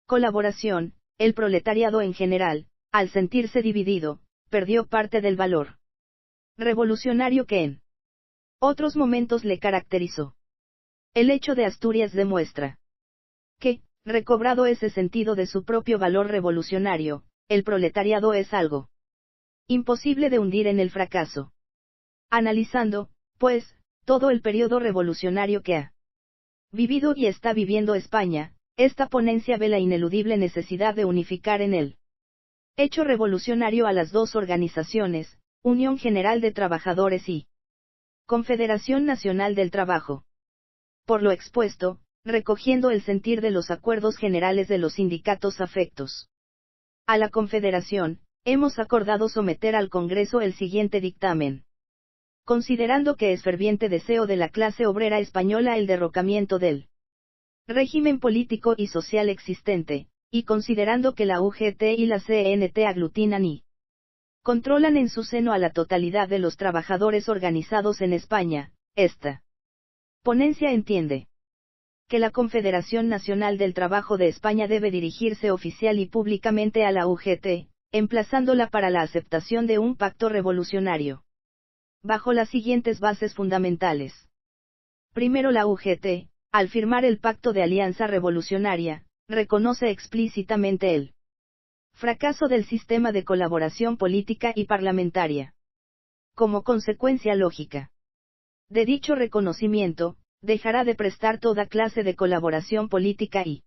colaboración, el proletariado en general, al sentirse dividido, perdió parte del valor revolucionario que en otros momentos le caracterizó. El hecho de Asturias demuestra que, recobrado ese sentido de su propio valor revolucionario, el proletariado es algo imposible de hundir en el fracaso. Analizando, pues, todo el periodo revolucionario que ha vivido y está viviendo España, esta ponencia ve la ineludible necesidad de unificar en el hecho revolucionario a las dos organizaciones, Unión General de Trabajadores y Confederación Nacional del Trabajo. Por lo expuesto, recogiendo el sentir de los acuerdos generales de los sindicatos afectos a la Confederación, hemos acordado someter al Congreso el siguiente dictamen. Considerando que es ferviente deseo de la clase obrera española el derrocamiento del régimen político y social existente, y considerando que la UGT y la CNT aglutinan y controlan en su seno a la totalidad de los trabajadores organizados en España, esta ponencia entiende que la Confederación Nacional del Trabajo de España debe dirigirse oficial y públicamente a la UGT, emplazándola para la aceptación de un pacto revolucionario bajo las siguientes bases fundamentales. Primero, la UGT, al firmar el Pacto de Alianza Revolucionaria, reconoce explícitamente el Fracaso del sistema de colaboración política y parlamentaria. Como consecuencia lógica de dicho reconocimiento, dejará de prestar toda clase de colaboración política y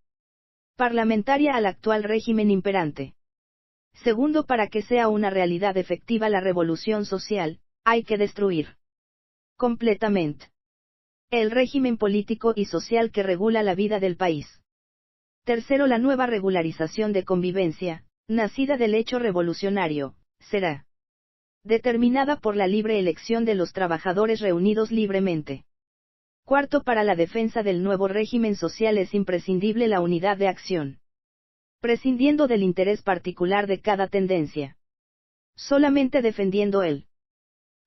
parlamentaria al actual régimen imperante. Segundo, para que sea una realidad efectiva la revolución social, hay que destruir completamente el régimen político y social que regula la vida del país. Tercero, la nueva regularización de convivencia, nacida del hecho revolucionario, será determinada por la libre elección de los trabajadores reunidos libremente. Cuarto, para la defensa del nuevo régimen social es imprescindible la unidad de acción, prescindiendo del interés particular de cada tendencia. Solamente defendiendo el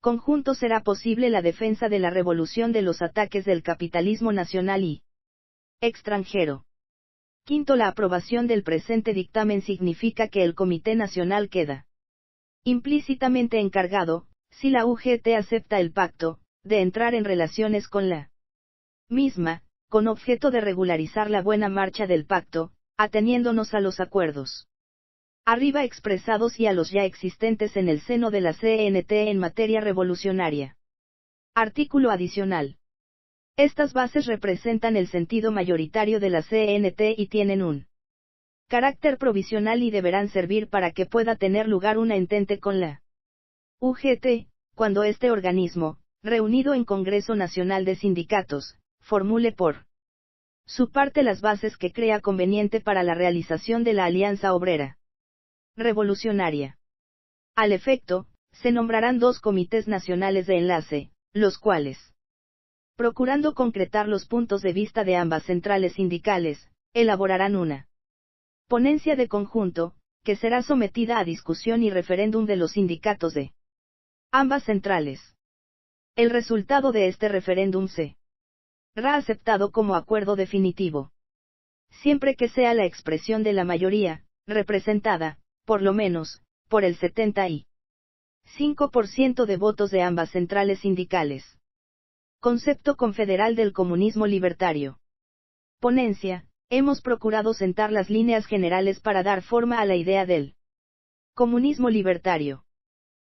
conjunto será posible la defensa de la revolución de los ataques del capitalismo nacional y extranjero. Quinto, la aprobación del presente dictamen significa que el Comité Nacional queda implícitamente encargado, si la UGT acepta el pacto, de entrar en relaciones con la misma, con objeto de regularizar la buena marcha del pacto, ateniéndonos a los acuerdos arriba expresados y a los ya existentes en el seno de la CNT en materia revolucionaria. Artículo adicional. Estas bases representan el sentido mayoritario de la CNT y tienen un carácter provisional y deberán servir para que pueda tener lugar una entente con la UGT, cuando este organismo, reunido en Congreso Nacional de Sindicatos, formule por su parte las bases que crea conveniente para la realización de la Alianza Obrera Revolucionaria. Al efecto, se nombrarán dos comités nacionales de enlace, los cuales, procurando concretar los puntos de vista de ambas centrales sindicales, elaborarán una ponencia de conjunto, que será sometida a discusión y referéndum de los sindicatos de ambas centrales. El resultado de este referéndum será aceptado como acuerdo definitivo, siempre que sea la expresión de la mayoría, representada, por lo menos, por el 75% de votos de ambas centrales sindicales. Concepto confederal del comunismo libertario. Ponencia. Hemos procurado sentar las líneas generales para dar forma a la idea del comunismo libertario.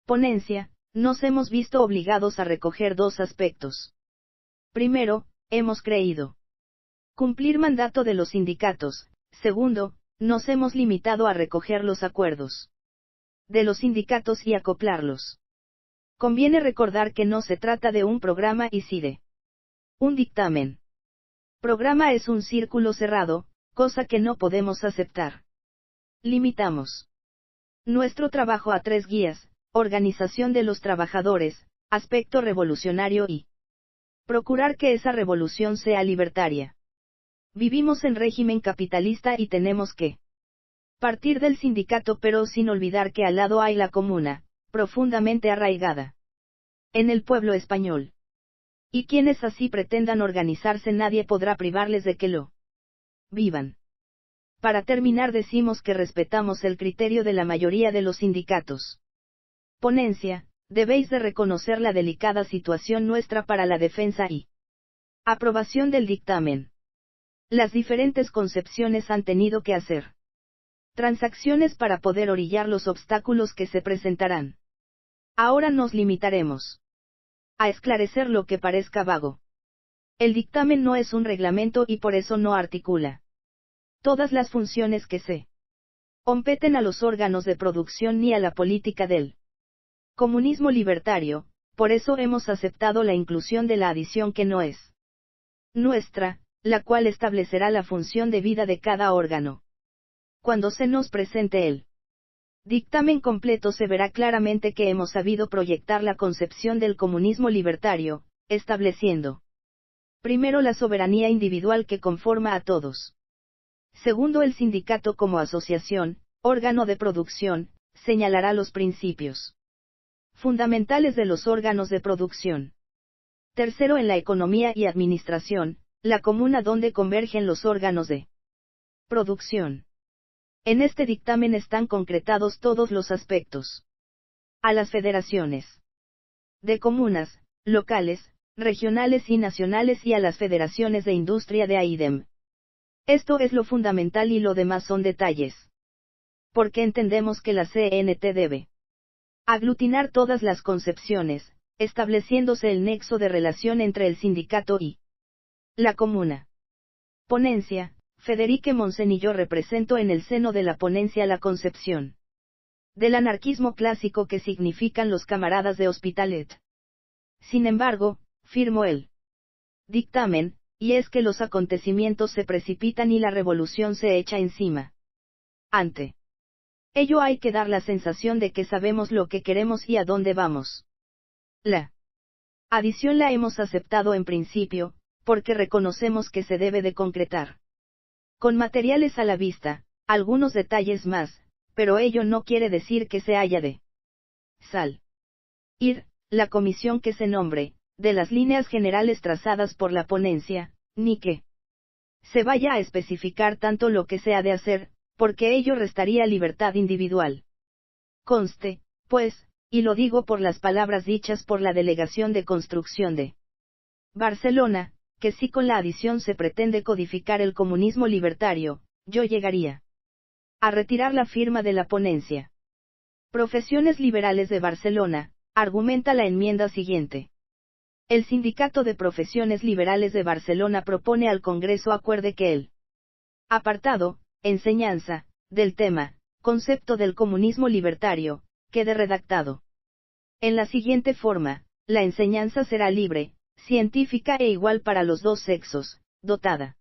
Ponencia. Nos hemos visto obligados a recoger dos aspectos. Primero, hemos creído cumplir mandato de los sindicatos. Segundo, nos hemos limitado a recoger los acuerdos de los sindicatos y acoplarlos. Conviene recordar que no se trata de un programa y sí de un dictamen. Programa es un círculo cerrado, cosa que no podemos aceptar. Limitamos nuestro trabajo a 3 guías: organización de los trabajadores, aspecto revolucionario y procurar que esa revolución sea libertaria. Vivimos en régimen capitalista y tenemos que partir del sindicato, pero sin olvidar que al lado hay la comuna, profundamente arraigada en el pueblo español. Y quienes así pretendan organizarse nadie podrá privarles de que lo vivan. Para terminar, decimos que respetamos el criterio de la mayoría de los sindicatos. Ponencia. Debéis de reconocer la delicada situación nuestra para la defensa y aprobación del dictamen. Las diferentes concepciones han tenido que hacer transacciones para poder orillar los obstáculos que se presentarán. Ahora nos limitaremos a esclarecer lo que parezca vago. El dictamen no es un reglamento y por eso no articula todas las funciones que se competen a los órganos de producción ni a la política del comunismo libertario. Por eso hemos aceptado la inclusión de la adición que no es nuestra, la cual establecerá la función de vida de cada órgano. Cuando se nos presente el dictamen completo se verá claramente que hemos sabido proyectar la concepción del comunismo libertario, estableciendo primero la soberanía individual que conforma a todos. Segundo, el sindicato como asociación, órgano de producción, señalará los principios fundamentales de los órganos de producción. Tercero, en la economía y administración, la comuna donde convergen los órganos de producción. En este dictamen están concretados todos los aspectos. A las federaciones de comunas, locales, regionales y nacionales y a las federaciones de industria de AIDEM. Esto es lo fundamental y lo demás son detalles. porque entendemos que la CNT debe aglutinar todas las concepciones, estableciéndose el nexo de relación entre el sindicato y la comuna. Ponencia. Federique Monsen y yo represento en el seno de la ponencia la concepción del anarquismo clásico que significan los camaradas de Hospitalet. Sin embargo, firmó el dictamen, y es que los acontecimientos se precipitan y la revolución se echa encima. Ante ello hay que dar la sensación de que sabemos lo que queremos y a dónde vamos. La adición la hemos aceptado en principio, porque reconocemos que se debe de concretar. Con materiales a la vista, algunos detalles más, pero ello no quiere decir que se haya de ir, la comisión que se nombre, de las líneas generales trazadas por la ponencia, ni que se vaya a especificar tanto lo que se ha de hacer, porque ello restaría libertad individual. Conste, pues, y lo digo por las palabras dichas por la Delegación de Construcción de Barcelona, que si con la adición se pretende codificar el comunismo libertario, yo llegaría a retirar la firma de la ponencia. Profesiones Liberales de Barcelona, argumenta la enmienda siguiente. El Sindicato de Profesiones Liberales de Barcelona propone al Congreso acuerde que el apartado, enseñanza, del tema, concepto del comunismo libertario, quede redactado en la siguiente forma: la enseñanza será libre, científica e igual para los dos sexos, dotada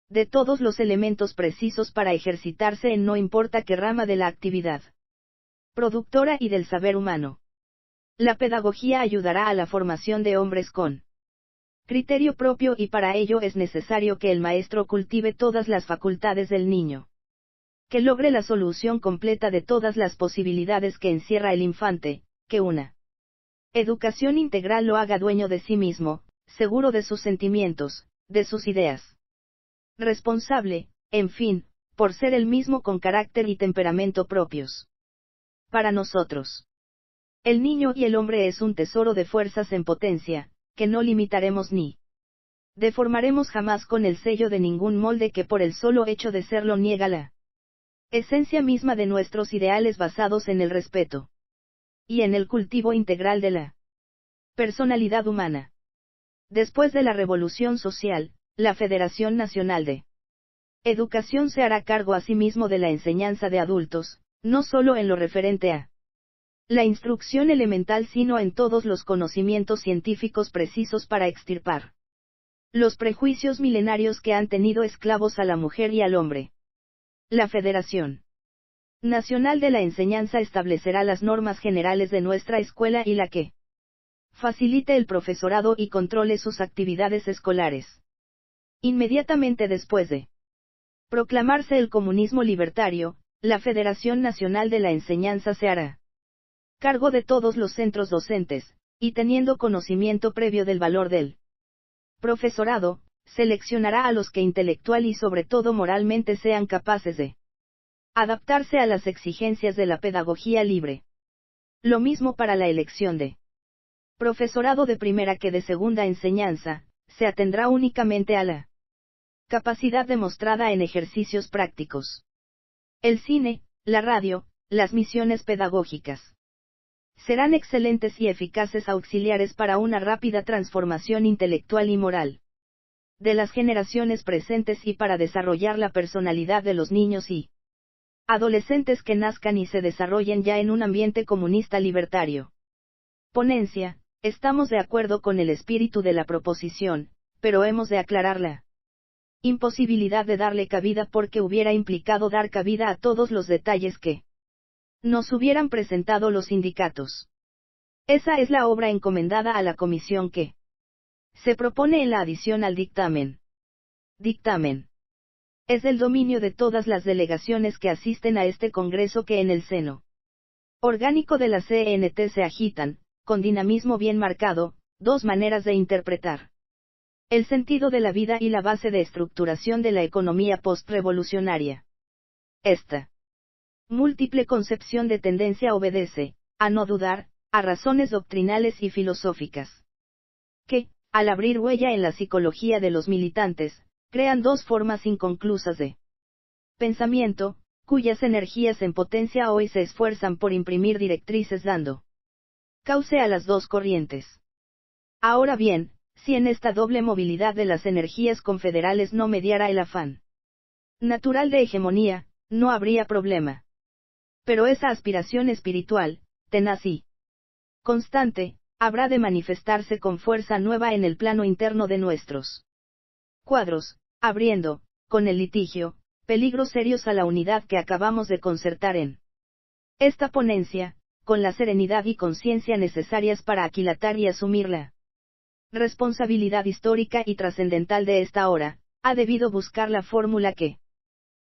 de todos los elementos precisos para ejercitarse en no importa qué rama de la actividad productora y del saber humano. La pedagogía ayudará a la formación de hombres con criterio propio y para ello es necesario que el maestro cultive todas las facultades del niño, que logre la solución completa de todas las posibilidades que encierra el infante, que una educación integral lo haga dueño de sí mismo, seguro de sus sentimientos, de sus ideas. Responsable, en fin, por ser el mismo con carácter y temperamento propios. Para nosotros, el niño y el hombre es un tesoro de fuerzas en potencia, que no limitaremos ni deformaremos jamás con el sello de ningún molde que por el solo hecho de serlo niega la esencia misma de nuestros ideales basados en el respeto y en el cultivo integral de la personalidad humana. Después de la Revolución Social, la Federación Nacional de Educación se hará cargo asimismo de la enseñanza de adultos, no solo en lo referente a la instrucción elemental sino en todos los conocimientos científicos precisos para extirpar los prejuicios milenarios que han tenido esclavos a la mujer y al hombre. La Federación Nacional de la Enseñanza establecerá las normas generales de nuestra escuela y la que facilite el profesorado y controle sus actividades escolares. Inmediatamente después de proclamarse el comunismo libertario, la Federación Nacional de la Enseñanza se hará cargo de todos los centros docentes, y teniendo conocimiento previo del valor del profesorado, seleccionará a los que intelectual y sobre todo moralmente sean capaces de adaptarse a las exigencias de la pedagogía libre. Lo mismo para la elección de profesorado de primera que de segunda enseñanza, se atendrá únicamente a la capacidad demostrada en ejercicios prácticos. El cine, la radio, las misiones pedagógicas serán excelentes y eficaces auxiliares para una rápida transformación intelectual y moral de las generaciones presentes y para desarrollar la personalidad de los niños y adolescentes que nazcan y se desarrollen ya en un ambiente comunista libertario. Ponencia. Estamos de acuerdo con el espíritu de la proposición, pero hemos de aclarar la imposibilidad de darle cabida porque hubiera implicado dar cabida a todos los detalles que nos hubieran presentado los sindicatos. Esa es la obra encomendada a la comisión que se propone en la adición al dictamen. Dictamen. Es del dominio de todas las delegaciones que asisten a este congreso que en el seno orgánico de la CNT se agitan, con dinamismo bien marcado, dos maneras de interpretar el sentido de la vida y la base de estructuración de la economía postrevolucionaria. Esta múltiple concepción de tendencia obedece, a no dudar, a razones doctrinales y filosóficas, que, al abrir huella en la psicología de los militantes, crean dos formas inconclusas de pensamiento, cuyas energías en potencia hoy se esfuerzan por imprimir directrices dando cauce a las dos corrientes. Ahora bien, si en esta doble movilidad de las energías confederales no mediara el afán natural de hegemonía, no habría problema. Pero esa aspiración espiritual, tenaz y constante, habrá de manifestarse con fuerza nueva en el plano interno de nuestros cuadros, abriendo, con el litigio, peligros serios a la unidad que acabamos de concertar en esta ponencia, con la serenidad y conciencia necesarias para aquilatar y asumir la responsabilidad histórica y trascendental de esta hora, ha debido buscar la fórmula que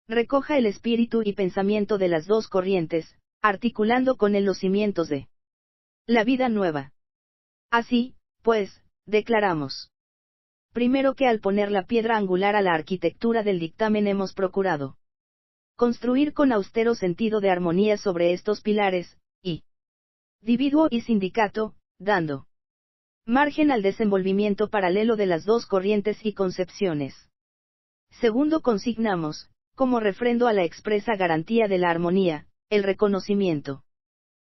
recoja el espíritu y pensamiento de las dos corrientes, articulando con él los cimientos de la vida nueva. Así, pues, declaramos. Primero que al poner la piedra angular a la arquitectura del dictamen hemos procurado construir con austero sentido de armonía sobre estos pilares, y individuo y sindicato, dando margen al desenvolvimiento paralelo de las dos corrientes y concepciones. Segundo consignamos, como refrendo a la expresa garantía de la armonía, el reconocimiento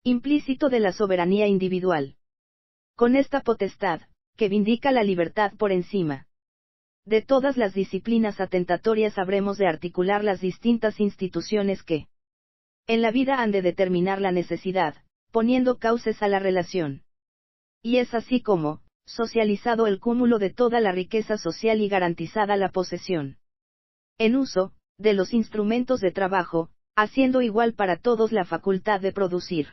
implícito de la soberanía individual. Con esta potestad, que vindica la libertad por encima de todas las disciplinas atentatorias, habremos de articular las distintas instituciones que en la vida han de determinar la necesidad, poniendo cauces a la relación. Y es así como, socializado el cúmulo de toda la riqueza social y garantizada la posesión en uso, de los instrumentos de trabajo, haciendo igual para todos la facultad de producir.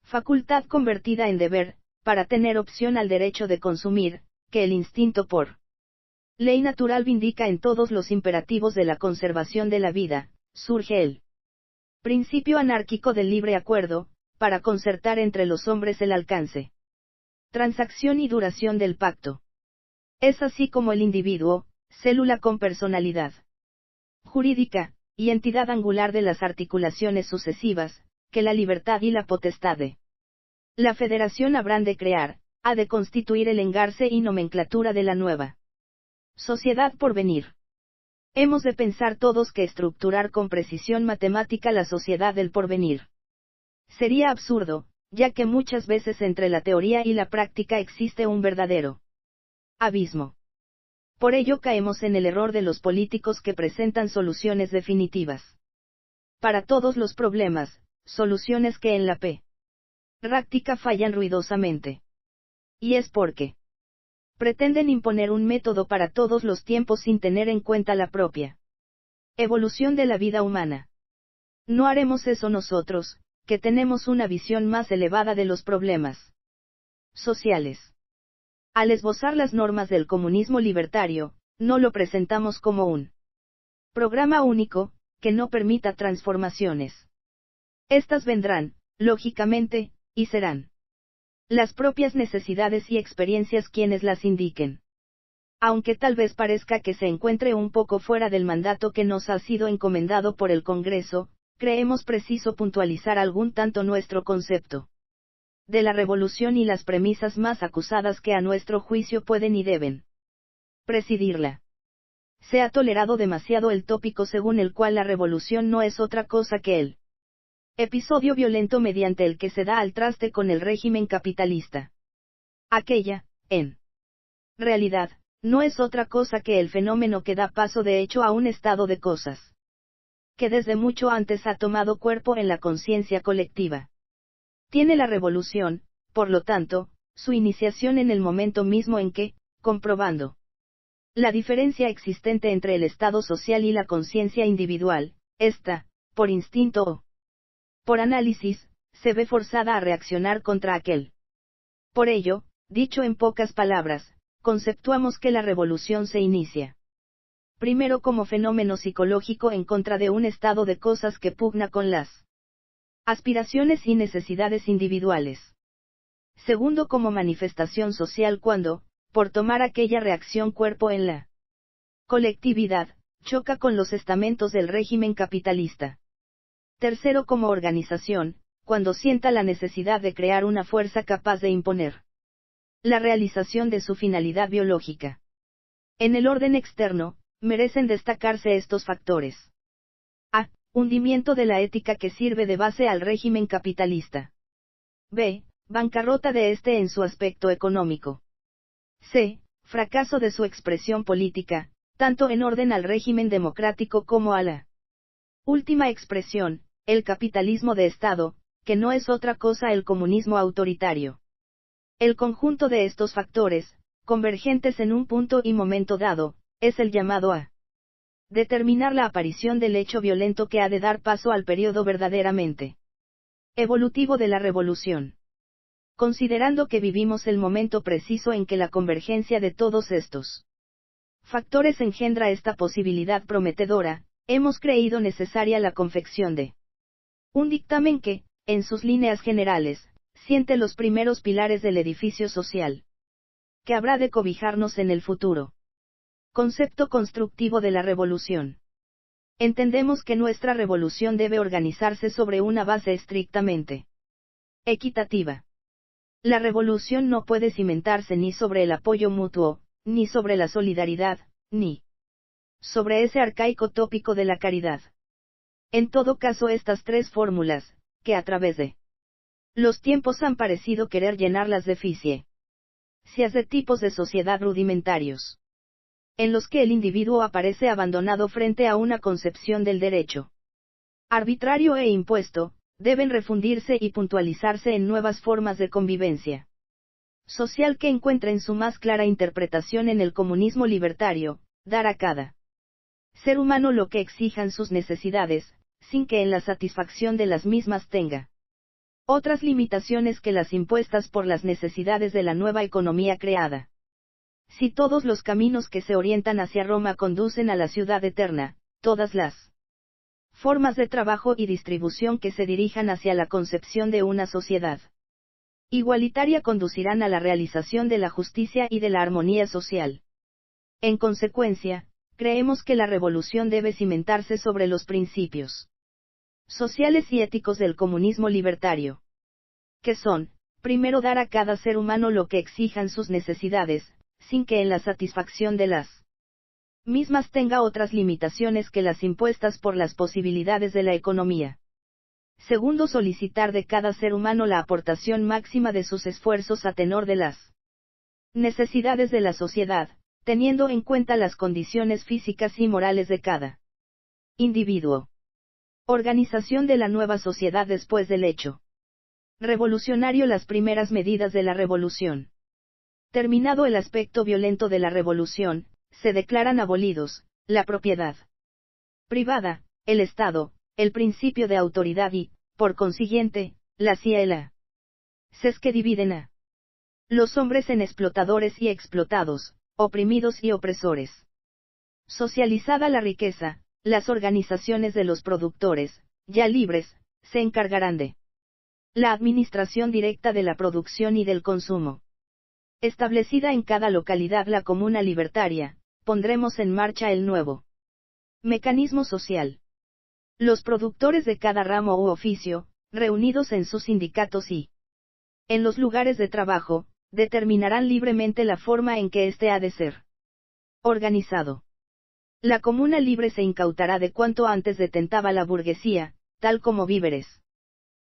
Facultad convertida en deber, para tener opción al derecho de consumir, que el instinto por ley natural vindica en todos los imperativos de la conservación de la vida, surge el principio anárquico del libre acuerdo, para concertar entre los hombres el alcance, transacción y duración del pacto. Es así como el individuo, célula con personalidad jurídica, y entidad angular de las articulaciones sucesivas, que la libertad y la potestad de la federación habrán de crear, ha de constituir el engarce y nomenclatura de la nueva sociedad por venir. Hemos de pensar todos que estructurar con precisión matemática la sociedad del porvenir sería absurdo, ya que muchas veces entre la teoría y la práctica existe un verdadero abismo. Por ello caemos en el error de los políticos que presentan soluciones definitivas para todos los problemas, soluciones que en la práctica fallan ruidosamente. Y es porque pretenden imponer un método para todos los tiempos sin tener en cuenta la propia evolución de la vida humana. No haremos eso nosotros, que tenemos una visión más elevada de los problemas sociales. Al esbozar las normas del comunismo libertario, no lo presentamos como un programa único, que no permita transformaciones. Estas vendrán, lógicamente, y serán las propias necesidades y experiencias quienes las indiquen. Aunque tal vez parezca que se encuentre un poco fuera del mandato que nos ha sido encomendado por el Congreso, creemos preciso puntualizar algún tanto nuestro concepto de la revolución y las premisas más acusadas que a nuestro juicio pueden y deben presidirla. Se ha tolerado demasiado el tópico según el cual la revolución no es otra cosa que el episodio violento mediante el que se da al traste con el régimen capitalista. Aquella, en realidad, no es otra cosa que el fenómeno que da paso de hecho a un estado de cosas que desde mucho antes ha tomado cuerpo en la conciencia colectiva. Tiene la revolución, por lo tanto, su iniciación en el momento mismo en que, comprobando la diferencia existente entre el estado social y la conciencia individual, ésta, por instinto o por análisis, se ve forzada a reaccionar contra aquel. Por ello, dicho en pocas palabras, conceptuamos que la revolución se inicia primero como fenómeno psicológico en contra de un estado de cosas que pugna con las aspiraciones y necesidades individuales. Segundo como manifestación social cuando, por tomar aquella reacción cuerpo en la colectividad, choca con los estamentos del régimen capitalista. Tercero como organización, cuando sienta la necesidad de crear una fuerza capaz de imponer la realización de su finalidad biológica. En el orden externo, merecen destacarse estos factores. A. Hundimiento de la ética que sirve de base al régimen capitalista. B. Bancarrota de este en su aspecto económico. C. Fracaso de su expresión política, tanto en orden al régimen democrático como a la última expresión, el capitalismo de Estado, que no es otra cosa el comunismo autoritario. El conjunto de estos factores, convergentes en un punto y momento dado, es el llamado a determinar la aparición del hecho violento que ha de dar paso al periodo verdaderamente evolutivo de la revolución. Considerando que vivimos el momento preciso en que la convergencia de todos estos factores engendra esta posibilidad prometedora, hemos creído necesaria la confección de un dictamen que, en sus líneas generales, siente los primeros pilares del edificio social que habrá de cobijarnos en el futuro. Concepto constructivo de la revolución. Entendemos que nuestra revolución debe organizarse sobre una base estrictamente equitativa. La revolución no puede cimentarse ni sobre el apoyo mutuo, ni sobre la solidaridad, ni sobre ese arcaico tópico de la caridad. En todo caso, estas tres fórmulas, que a través de los tiempos han parecido querer llenar las deficiencias de tipos de sociedad rudimentarios, en los que el individuo aparece abandonado frente a una concepción del derecho arbitrario e impuesto, deben refundirse y puntualizarse en nuevas formas de convivencia social que encuentren su más clara interpretación en el comunismo libertario, dar a cada ser humano lo que exijan sus necesidades, sin que en la satisfacción de las mismas tenga otras limitaciones que las impuestas por las necesidades de la nueva economía creada. Si todos los caminos que se orientan hacia Roma conducen a la ciudad eterna, todas las formas de trabajo y distribución que se dirijan hacia la concepción de una sociedad igualitaria conducirán a la realización de la justicia y de la armonía social. En consecuencia, creemos que la revolución debe cimentarse sobre los principios sociales y éticos del comunismo libertario, que son, primero, dar a cada ser humano lo que exijan sus necesidades, sin que en la satisfacción de las mismas tenga otras limitaciones que las impuestas por las posibilidades de la economía. Segundo, solicitar de cada ser humano la aportación máxima de sus esfuerzos a tenor de las necesidades de la sociedad, teniendo en cuenta las condiciones físicas y morales de cada individuo. Organización de la nueva sociedad después del hecho revolucionario. Las primeras medidas de la revolución. Terminado el aspecto violento de la revolución, se declaran abolidos la propiedad privada, el Estado, el principio de autoridad y, por consiguiente, la CIA y la SES, que dividen a los hombres en explotadores y explotados, oprimidos y opresores. Socializada la riqueza, las organizaciones de los productores, ya libres, se encargarán de la administración directa de la producción y del consumo. Establecida en cada localidad la comuna libertaria, pondremos en marcha el nuevo mecanismo social. Los productores de cada ramo u oficio, reunidos en sus sindicatos y en los lugares de trabajo, determinarán libremente la forma en que éste ha de ser organizado. La comuna libre se incautará de cuanto antes detentaba la burguesía, tal como víveres,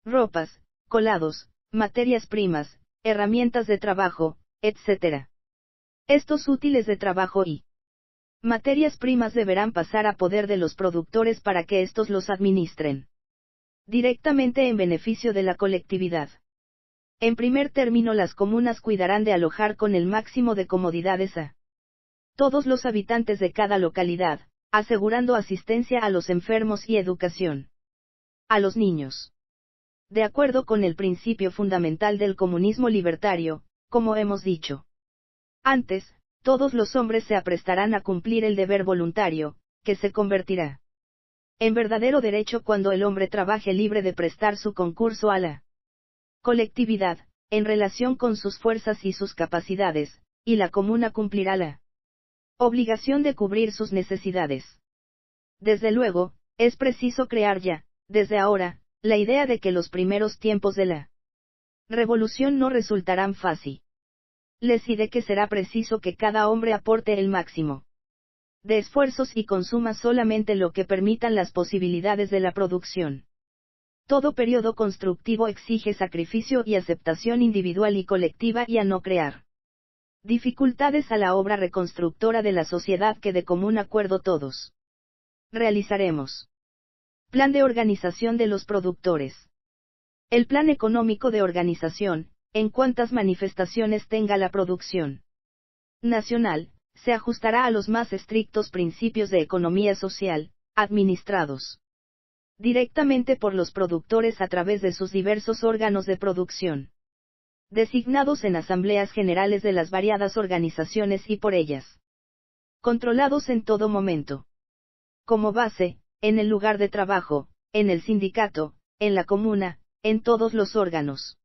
ropas, colados, materias primas, herramientas de trabajo, etc. Estos útiles de trabajo y materias primas deberán pasar a poder de los productores para que éstos los administren directamente en beneficio de la colectividad. En primer término, las comunas cuidarán de alojar con el máximo de comodidades a todos los habitantes de cada localidad, asegurando asistencia a los enfermos y educación a los niños. De acuerdo con el principio fundamental del comunismo libertario, como hemos dicho antes, todos los hombres se aprestarán a cumplir el deber voluntario, que se convertirá en verdadero derecho cuando el hombre trabaje libre de prestar su concurso a la colectividad, en relación con sus fuerzas y sus capacidades, y la comuna cumplirá la obligación de cubrir sus necesidades. Desde luego, es preciso crear ya, desde ahora, la idea de que los primeros tiempos de la revolución no resultarán fáciles y de que será preciso que cada hombre aporte el máximo de esfuerzos y consuma solamente lo que permitan las posibilidades de la producción. Todo periodo constructivo exige sacrificio y aceptación individual y colectiva y a no crear dificultades a la obra reconstructora de la sociedad que de común acuerdo todos realizaremos. Plan de organización de los productores. El plan económico de organización, en cuantas manifestaciones tenga la producción nacional, se ajustará a los más estrictos principios de economía social, administrados directamente por los productores a través de sus diversos órganos de producción, designados en asambleas generales de las variadas organizaciones y por ellas controlados en todo momento. Como base, en el lugar de trabajo, en el sindicato, en la comuna, en todos los órganos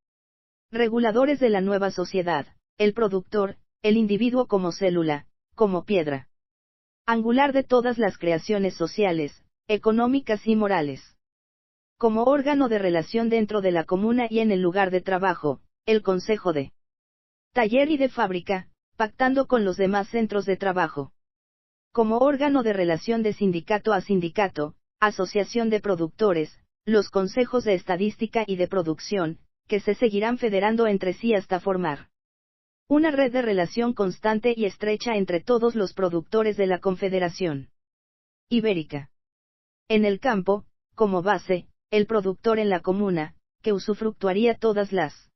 reguladores de la nueva sociedad, el productor, el individuo como célula, como piedra angular de todas las creaciones sociales, económicas y morales. Como órgano de relación dentro de la comuna y en el lugar de trabajo, el consejo de taller y de fábrica, pactando con los demás centros de trabajo. Como órgano de relación de sindicato a sindicato, asociación de productores, los consejos de estadística y de producción, que se seguirán federando entre sí hasta formar una red de relación constante y estrecha entre todos los productores de la Confederación Ibérica. En el campo, como base, el productor en la comuna, que usufructuaría todas las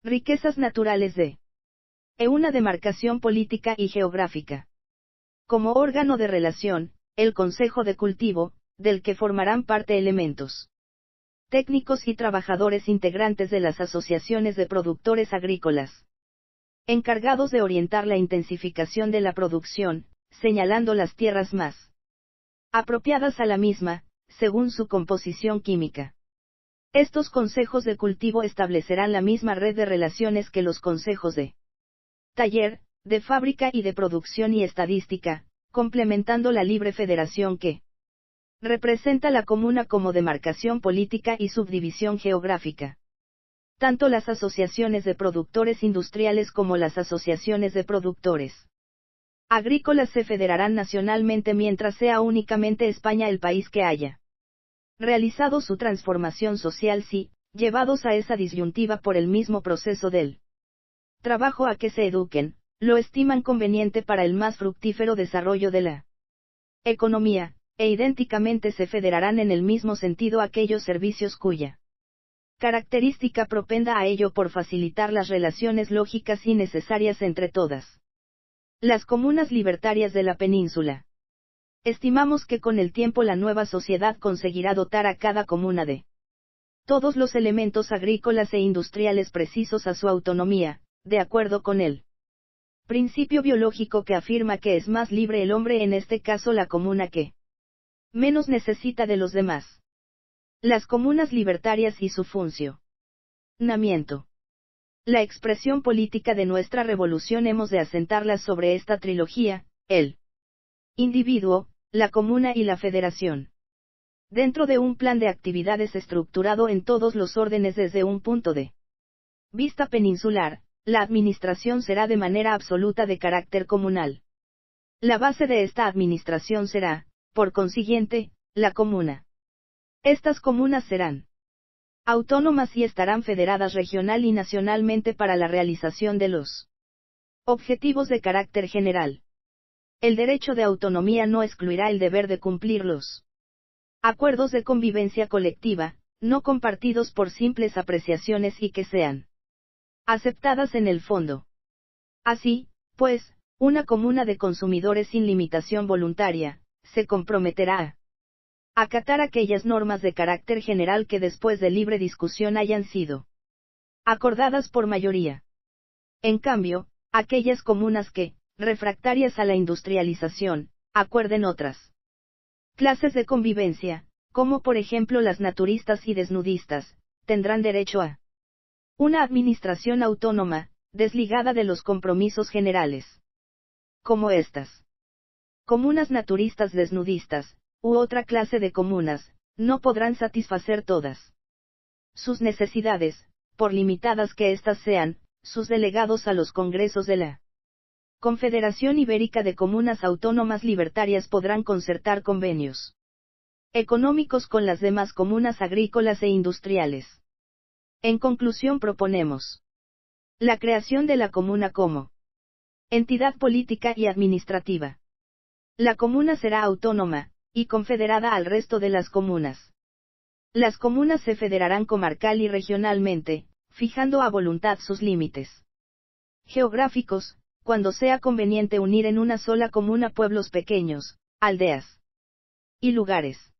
riquezas naturales de una demarcación política y geográfica. Como órgano de relación, el Consejo de Cultivo, del que formarán parte elementos técnicos y trabajadores integrantes de las asociaciones de productores agrícolas, encargados de orientar la intensificación de la producción, señalando las tierras más apropiadas a la misma, según su composición química. Estos consejos de cultivo establecerán la misma red de relaciones que los consejos de taller, de fábrica y de producción y estadística, complementando la libre federación que representa la comuna como demarcación política y subdivisión geográfica. Tanto las asociaciones de productores industriales como las asociaciones de productores agrícolas se federarán nacionalmente mientras sea únicamente España el país que haya realizado su transformación social si, llevados a esa disyuntiva por el mismo proceso del trabajo a que se eduquen, lo estiman conveniente para el más fructífero desarrollo de la economía, e idénticamente se federarán en el mismo sentido aquellos servicios cuya característica propenda a ello por facilitar las relaciones lógicas y necesarias entre todas las comunas libertarias de la península. Estimamos que con el tiempo la nueva sociedad conseguirá dotar a cada comuna de todos los elementos agrícolas e industriales precisos a su autonomía, de acuerdo con el principio biológico que afirma que es más libre el hombre, en este caso la comuna, que menos necesita de los demás. Las comunas libertarias y su funcionamiento. La expresión política de nuestra revolución hemos de asentarla sobre esta trilogía: el individuo, la comuna y la federación. Dentro de un plan de actividades estructurado en todos los órdenes desde un punto de vista peninsular, la administración será de manera absoluta de carácter comunal. La base de esta administración será, por consiguiente, la comuna. Estas comunas serán autónomas y estarán federadas regional y nacionalmente para la realización de los objetivos de carácter general. El derecho de autonomía no excluirá el deber de cumplir los acuerdos de convivencia colectiva, no compartidos por simples apreciaciones y que sean aceptadas en el fondo. Así, pues, una comuna de consumidores sin limitación voluntaria, se comprometerá a acatar aquellas normas de carácter general que después de libre discusión hayan sido acordadas por mayoría. En cambio, aquellas comunas que, refractarias a la industrialización, acuerden otras clases de convivencia, como por ejemplo las naturistas y desnudistas, tendrán derecho a una administración autónoma, desligada de los compromisos generales. Como estas comunas naturistas desnudistas, u otra clase de comunas, no podrán satisfacer todas sus necesidades, por limitadas que éstas sean, sus delegados a los congresos de la Confederación Ibérica de Comunas Autónomas Libertarias podrán concertar convenios económicos con las demás comunas agrícolas e industriales. En conclusión, proponemos la creación de la comuna como entidad política y administrativa. La comuna será autónoma, y confederada al resto de las comunas. Las comunas se federarán comarcal y regionalmente, fijando a voluntad sus límites geográficos, cuando sea conveniente unir en una sola comuna pueblos pequeños, aldeas y lugares.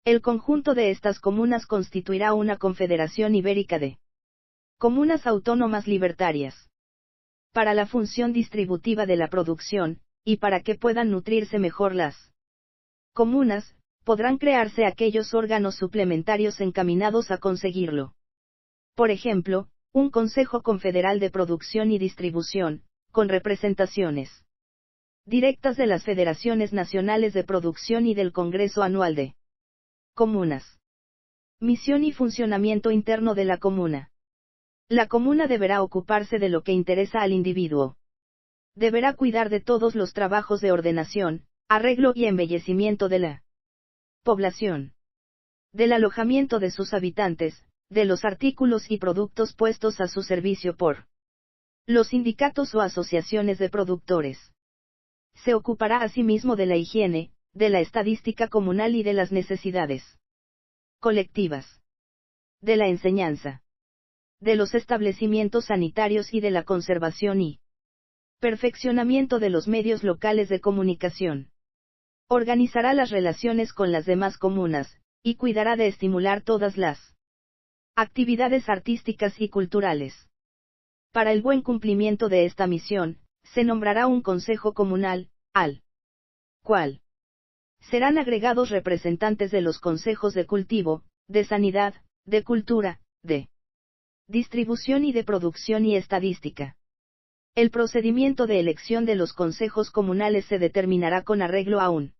El conjunto de estas comunas constituirá una confederación ibérica de comunas autónomas libertarias. Para la función distributiva de la producción, y para que puedan nutrirse mejor las comunas, podrán crearse aquellos órganos suplementarios encaminados a conseguirlo. Por ejemplo, un Consejo Confederal de Producción y Distribución, con representaciones directas de las Federaciones Nacionales de Producción y del Congreso Anual de Comunas. Misión y funcionamiento interno de la comuna. La comuna deberá ocuparse de lo que interesa al individuo. Deberá cuidar de todos los trabajos de ordenación, arreglo y embellecimiento de la población. Del alojamiento de sus habitantes, de los artículos y productos puestos a su servicio por los sindicatos o asociaciones de productores. Se ocupará asimismo de la higiene, de la estadística comunal y de las necesidades colectivas. De la enseñanza. De los establecimientos sanitarios y de la conservación y perfeccionamiento de los medios locales de comunicación. Organizará las relaciones con las demás comunas, y cuidará de estimular todas las actividades artísticas y culturales. Para el buen cumplimiento de esta misión, se nombrará un Consejo Comunal, al cual serán agregados representantes de los consejos de cultivo, de sanidad, de cultura, de distribución y de producción y estadística. El procedimiento de elección de los consejos comunales se determinará con arreglo a un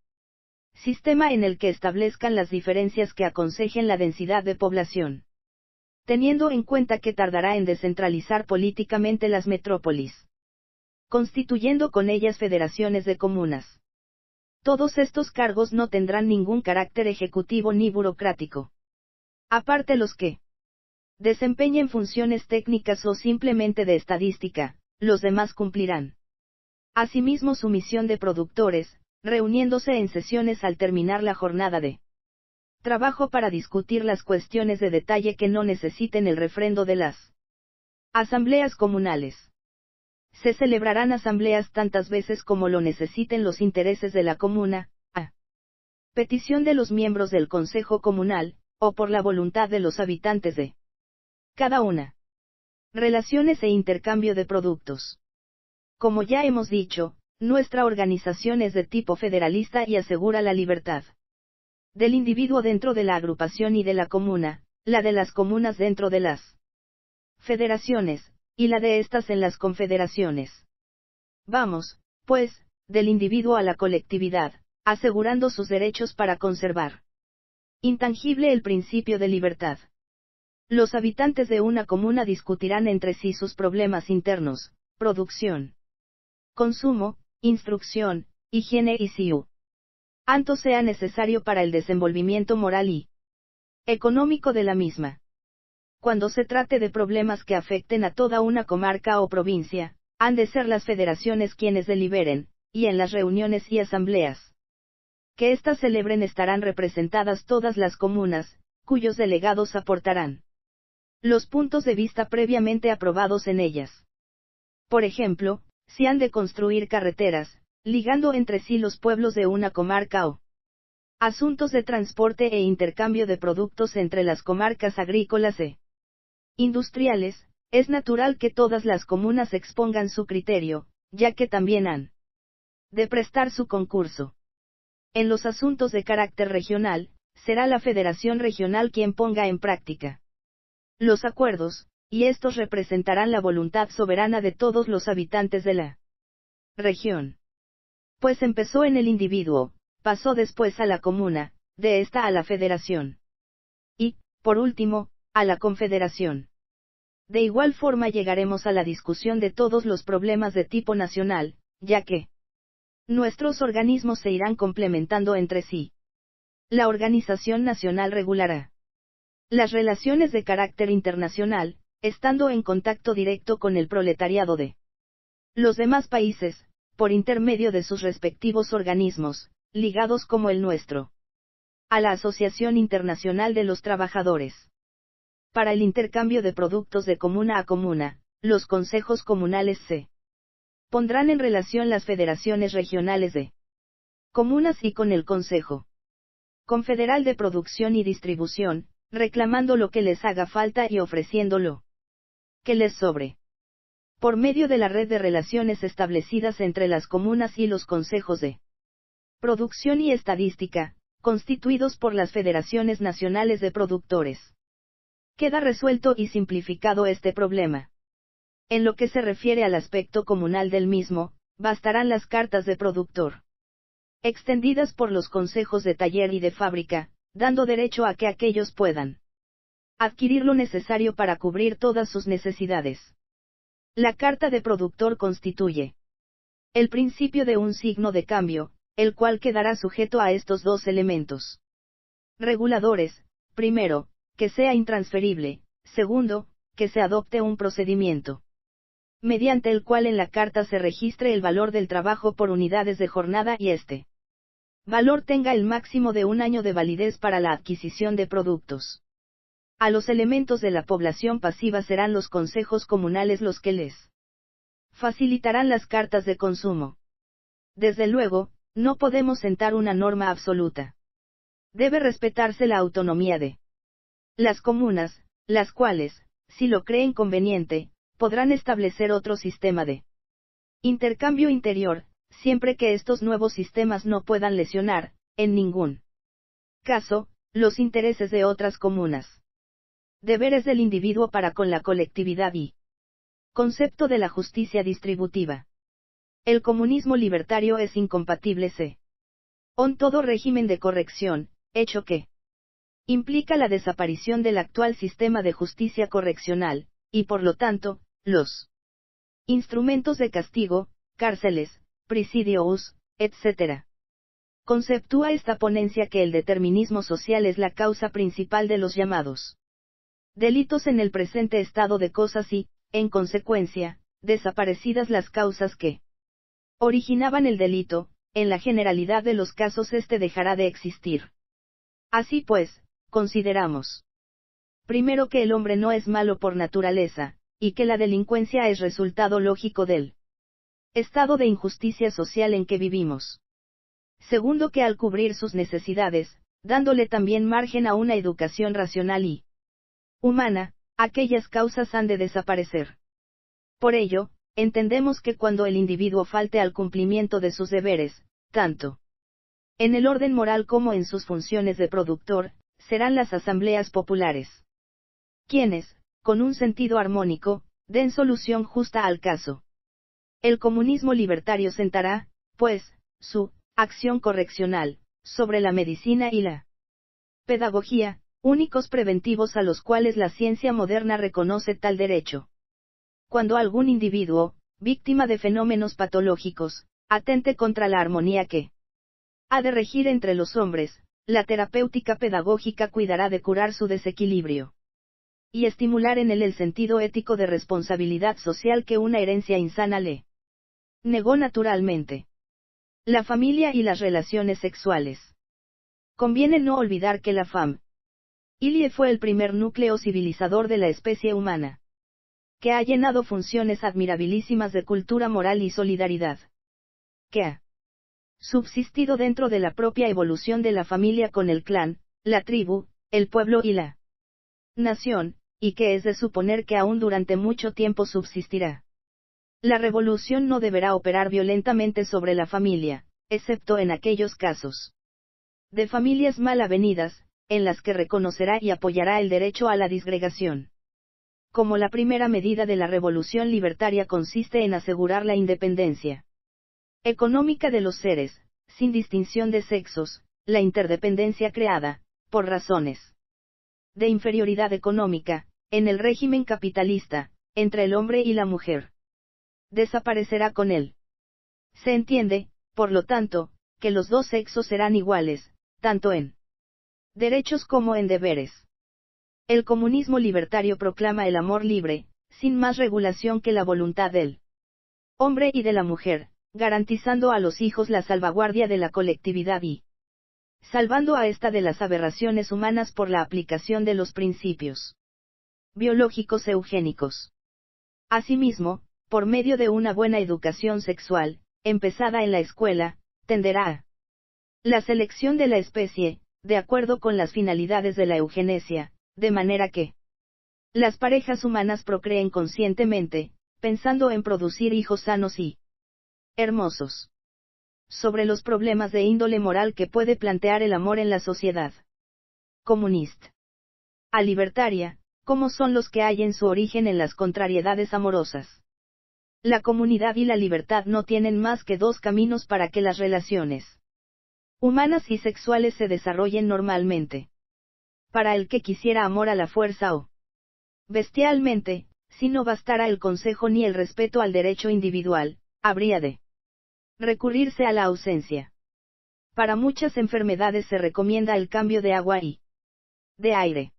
sistema en el que establezcan las diferencias que aconsejen la densidad de población, teniendo en cuenta que tardará en descentralizar políticamente las metrópolis, constituyendo con ellas federaciones de comunas. Todos estos cargos no tendrán ningún carácter ejecutivo ni burocrático. Aparte los que desempeñen funciones técnicas o simplemente de estadística, los demás cumplirán asimismo su misión de productores, reuniéndose en sesiones al terminar la jornada de trabajo para discutir las cuestiones de detalle que no necesiten el refrendo de las asambleas comunales. Se celebrarán asambleas tantas veces como lo necesiten los intereses de la comuna, a petición de los miembros del Consejo Comunal, o por la voluntad de los habitantes de cada una. Relaciones e intercambio de productos. Como ya hemos dicho, nuestra organización es de tipo federalista y asegura la libertad del individuo dentro de la agrupación y de la comuna, la de las comunas dentro de las federaciones, y la de estas en las confederaciones. Vamos, pues, del individuo a la colectividad, asegurando sus derechos para conservar intangible el principio de libertad. Los habitantes de una comuna discutirán entre sí sus problemas internos, producción, consumo, instrucción, higiene y siu. Anto sea necesario para el desenvolvimiento moral y económico de la misma. Cuando se trate de problemas que afecten a toda una comarca o provincia, han de ser las federaciones quienes deliberen, y en las reuniones y asambleas que éstas celebren estarán representadas todas las comunas, cuyos delegados aportarán los puntos de vista previamente aprobados en ellas. Por ejemplo, si han de construir carreteras, ligando entre sí los pueblos de una comarca o asuntos de transporte e intercambio de productos entre las comarcas agrícolas e industriales, es natural que todas las comunas expongan su criterio, ya que también han de prestar su concurso. En los asuntos de carácter regional, será la Federación Regional quien ponga en práctica los acuerdos, y estos representarán la voluntad soberana de todos los habitantes de la región. Pues empezó en el individuo, pasó después a la comuna, de esta a la federación. Y, por último, a la confederación. De igual forma llegaremos a la discusión de todos los problemas de tipo nacional, ya que nuestros organismos se irán complementando entre sí. La organización nacional regulará las relaciones de carácter internacional, estando en contacto directo con el proletariado de los demás países, por intermedio de sus respectivos organismos, ligados como el nuestro a la Asociación Internacional de los Trabajadores. Para el intercambio de productos de comuna a comuna, los consejos comunales se pondrán en relación las federaciones regionales de comunas y con el Consejo Confederal de Producción y Distribución, reclamando lo que les haga falta y ofreciéndolo que les sobre. Por medio de la red de relaciones establecidas entre las comunas y los consejos de producción y estadística, constituidos por las federaciones nacionales de productores. Queda resuelto y simplificado este problema. En lo que se refiere al aspecto comunal del mismo, bastarán las cartas de productor, extendidas por los consejos de taller y de fábrica, dando derecho a que aquellos puedan adquirir lo necesario para cubrir todas sus necesidades. La carta de productor constituye el principio de un signo de cambio, el cual quedará sujeto a estos dos elementos reguladores: primero, que sea intransferible; segundo, que se adopte un procedimiento mediante el cual en la carta se registre el valor del trabajo por unidades de jornada y este valor tenga el máximo de un año de validez para la adquisición de productos. A los elementos de la población pasiva serán los consejos comunales los que les facilitarán las cartas de consumo. Desde luego, no podemos sentar una norma absoluta. Debe respetarse la autonomía de las comunas, las cuales, si lo creen conveniente, podrán establecer otro sistema de intercambio interior, siempre que estos nuevos sistemas no puedan lesionar, en ningún caso, los intereses de otras comunas. Deberes del individuo para con la colectividad y concepto de la justicia distributiva. El comunismo libertario es incompatible con todo régimen de corrección, hecho que implica la desaparición del actual sistema de justicia correccional, y por lo tanto, los instrumentos de castigo, cárceles, presidios, etc. Conceptúa esta ponencia que el determinismo social es la causa principal de los llamados delitos en el presente estado de cosas y, en consecuencia, desaparecidas las causas que originaban el delito, en la generalidad de los casos este dejará de existir. Así pues, consideramos primero que el hombre no es malo por naturaleza, y que la delincuencia es resultado lógico del estado de injusticia social en que vivimos. Segundo, que al cubrir sus necesidades, dándole también margen a una educación racional y humana, aquellas causas han de desaparecer. Por ello, entendemos que cuando el individuo falte al cumplimiento de sus deberes, tanto en el orden moral como en sus funciones de productor, serán las asambleas populares quienes, con un sentido armónico, den solución justa al caso. El comunismo libertario sentará, pues, su acción correccional sobre la medicina y la pedagogía, únicos preventivos a los cuales la ciencia moderna reconoce tal derecho. Cuando algún individuo, víctima de fenómenos patológicos, atente contra la armonía que ha de regir entre los hombres, la terapéutica pedagógica cuidará de curar su desequilibrio y estimular en él el sentido ético de responsabilidad social que una herencia insana le negó naturalmente. La familia y las relaciones sexuales. Conviene no olvidar que la familia fue el primer núcleo civilizador de la especie humana, que ha llenado funciones admirabilísimas de cultura moral y solidaridad, que ha subsistido dentro de la propia evolución de la familia con el clan, la tribu, el pueblo y la nación, y que es de suponer que aún durante mucho tiempo subsistirá. La revolución no deberá operar violentamente sobre la familia, excepto en aquellos casos de familias mal avenidas, en las que reconocerá y apoyará el derecho a la disgregación. Como la primera medida de la revolución libertaria consiste en asegurar la independencia económica de los seres, sin distinción de sexos, la interdependencia creada, por razones de inferioridad económica, en el régimen capitalista, entre el hombre y la mujer, desaparecerá con él. Se entiende, por lo tanto, que los dos sexos serán iguales, tanto en derechos como en deberes. El comunismo libertario proclama el amor libre, sin más regulación que la voluntad del hombre y de la mujer, garantizando a los hijos la salvaguardia de la colectividad y salvando a ésta de las aberraciones humanas por la aplicación de los principios biológicos eugénicos. Asimismo, por medio de una buena educación sexual, empezada en la escuela, tenderá a la selección de la especie, de acuerdo con las finalidades de la eugenesia, de manera que las parejas humanas procreen conscientemente, pensando en producir hijos sanos y hermosos. Sobre los problemas de índole moral que puede plantear el amor en la sociedad comunista a libertaria, como son los que hay en su origen en las contrariedades amorosas. La comunidad y la libertad no tienen más que dos caminos para que las relaciones humanas y sexuales se desarrollen normalmente. Para el que quisiera amor a la fuerza o bestialmente, si no bastara el consejo ni el respeto al derecho individual, habría de recurrirse a la ausencia. Para muchas enfermedades se recomienda el cambio de agua y de aire.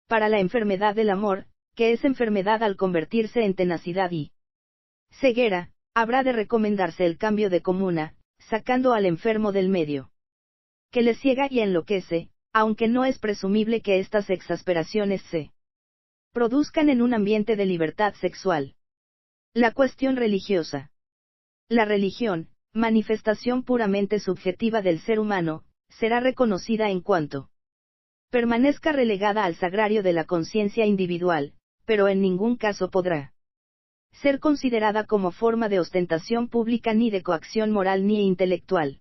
Para la enfermedad del amor, que es enfermedad al convertirse en tenacidad y ceguera, habrá de recomendarse el cambio de comuna, sacando al enfermo del medio que le ciega y enloquece, aunque no es presumible que estas exasperaciones se produzcan en un ambiente de libertad sexual. La cuestión religiosa. La religión, manifestación puramente subjetiva del ser humano, será reconocida en cuanto permanezca relegada al sagrario de la conciencia individual, pero en ningún caso podrá ser considerada como forma de ostentación pública ni de coacción moral ni intelectual.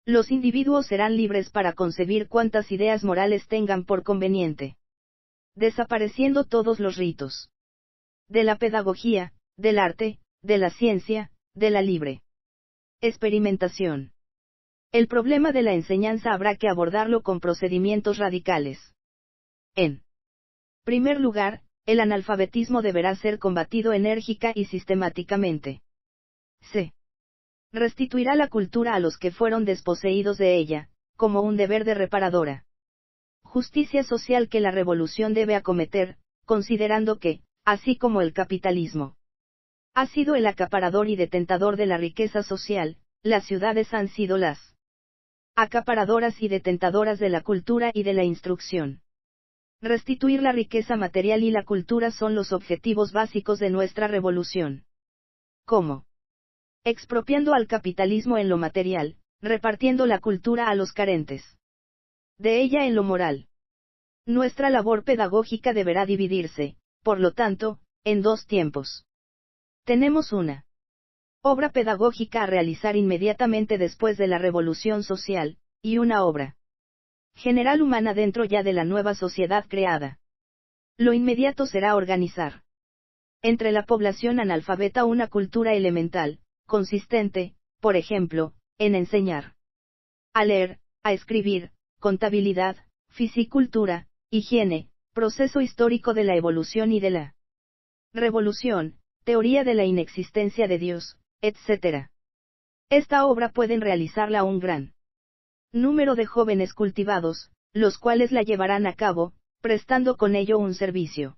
Los individuos serán libres para concebir cuantas ideas morales tengan por conveniente, desapareciendo todos los ritos de la pedagogía, del arte, de la ciencia, de la libre experimentación. El problema de la enseñanza habrá que abordarlo con procedimientos radicales. En primer lugar, el analfabetismo deberá ser combatido enérgica y sistemáticamente. Se restituirá la cultura a los que fueron desposeídos de ella, como un deber de reparadora justicia social que la revolución debe acometer, considerando que, así como el capitalismo ha sido el acaparador y detentador de la riqueza social, las ciudades han sido las acaparadoras y detentadoras de la cultura y de la instrucción. Restituir la riqueza material y la cultura son los objetivos básicos de nuestra revolución. ¿Cómo? Expropiando al capitalismo en lo material, repartiendo la cultura a los carentes de ella en lo moral. Nuestra labor pedagógica deberá dividirse, por lo tanto, en dos tiempos. Tenemos una obra pedagógica a realizar inmediatamente después de la revolución social, y una obra general humana dentro ya de la nueva sociedad creada. Lo inmediato será organizar entre la población analfabeta una cultura elemental, consistente, por ejemplo, en enseñar a leer, a escribir, contabilidad, fisicultura, higiene, proceso histórico de la evolución y de la revolución, teoría de la inexistencia de Dios, etc. Esta obra pueden realizarla un gran número de jóvenes cultivados, los cuales la llevarán a cabo, prestando con ello un servicio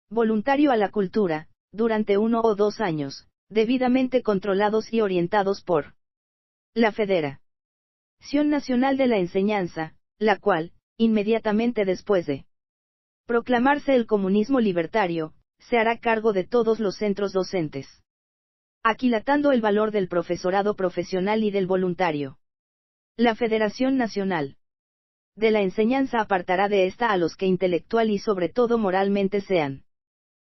voluntario a la cultura, durante 1 o 2 años, debidamente controlados y orientados por la Federación Nacional de la Enseñanza, la cual, inmediatamente después de proclamarse el comunismo libertario, se hará cargo de todos los centros docentes, aquilatando el valor del profesorado profesional y del voluntario. La Federación Nacional de la Enseñanza apartará de esta a los que intelectual y sobre todo moralmente sean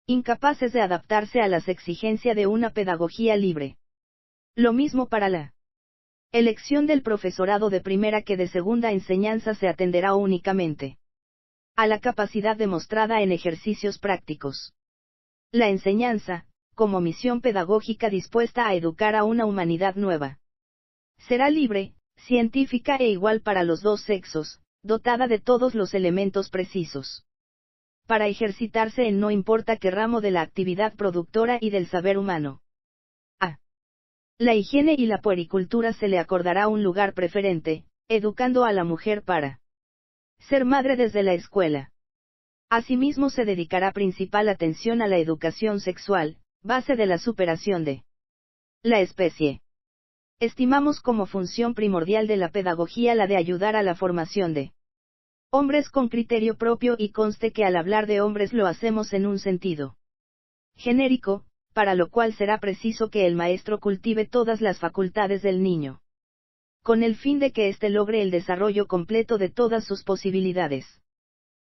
incapaces de adaptarse a las exigencias de una pedagogía libre. Lo mismo para la elección del profesorado de primera que de segunda enseñanza se atenderá únicamente a la capacidad demostrada en ejercicios prácticos. La enseñanza, como misión pedagógica dispuesta a educar a una humanidad nueva, será libre, científica e igual para los dos sexos, dotada de todos los elementos precisos para ejercitarse en no importa qué ramo de la actividad productora y del saber humano. A. La higiene y la puericultura se le acordará un lugar preferente, educando a la mujer para ser madre desde la escuela. Asimismo se dedicará principal atención a la educación sexual, base de la superación de la especie. Estimamos como función primordial de la pedagogía la de ayudar a la formación de hombres con criterio propio, y conste que al hablar de hombres lo hacemos en un sentido genérico, para lo cual será preciso que el maestro cultive todas las facultades del niño, con el fin de que éste logre el desarrollo completo de todas sus posibilidades.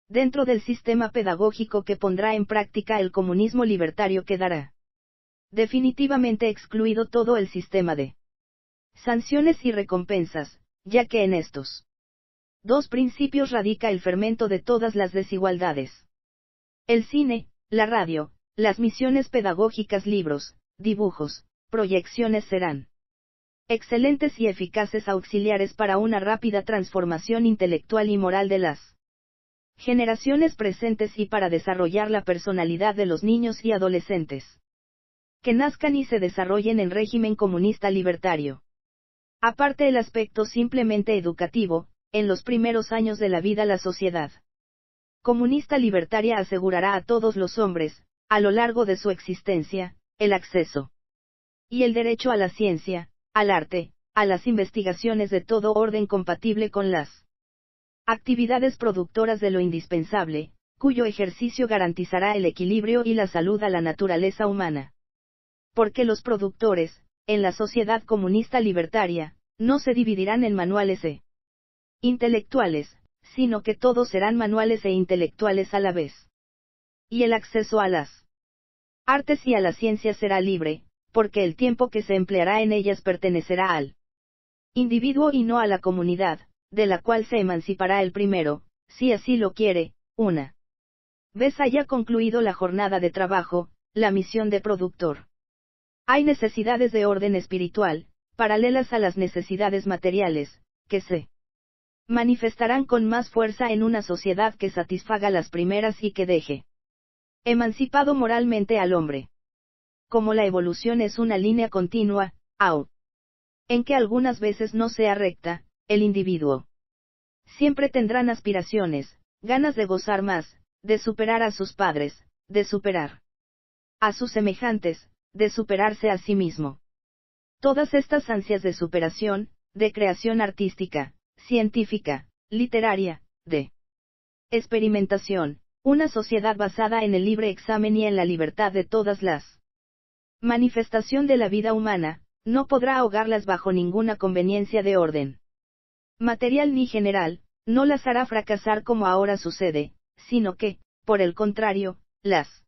Dentro del sistema pedagógico que pondrá en práctica el comunismo libertario quedará definitivamente excluido todo el sistema de sanciones y recompensas, ya que en estos dos principios radica el fermento de todas las desigualdades. El cine, la radio, las misiones pedagógicas, libros, dibujos, proyecciones serán excelentes y eficaces auxiliares para una rápida transformación intelectual y moral de las generaciones presentes y para desarrollar la personalidad de los niños y adolescentes que nazcan y se desarrollen en régimen comunista libertario. Aparte el aspecto simplemente educativo, en los primeros años de la vida la sociedad comunista libertaria asegurará a todos los hombres, a lo largo de su existencia, el acceso y el derecho a la ciencia, al arte, a las investigaciones de todo orden compatible con las actividades productoras de lo indispensable, cuyo ejercicio garantizará el equilibrio y la salud a la naturaleza humana. Porque los productores, en la sociedad comunista libertaria, no se dividirán en manuales e intelectuales, sino que todos serán manuales e intelectuales a la vez. Y el acceso a las artes y a la ciencia será libre, porque el tiempo que se empleará en ellas pertenecerá al individuo y no a la comunidad, de la cual se emancipará el primero, si así lo quiere, una vez haya concluido la jornada de trabajo, la misión de productor. Hay necesidades de orden espiritual, paralelas a las necesidades materiales, que se manifestarán con más fuerza en una sociedad que satisfaga las primeras y que deje emancipado moralmente al hombre. Como la evolución es una línea continua, en que algunas veces no sea recta, el individuo siempre tendrán aspiraciones, ganas de gozar más, de superar a sus padres, de superar a sus semejantes, de superarse a sí mismo. Todas estas ansias de superación, de creación artística, científica, literaria, de experimentación, una sociedad basada en el libre examen y en la libertad de todas las manifestación de la vida humana, no podrá ahogarlas bajo ninguna conveniencia de orden material ni general, no las hará fracasar como ahora sucede, sino que, por el contrario, las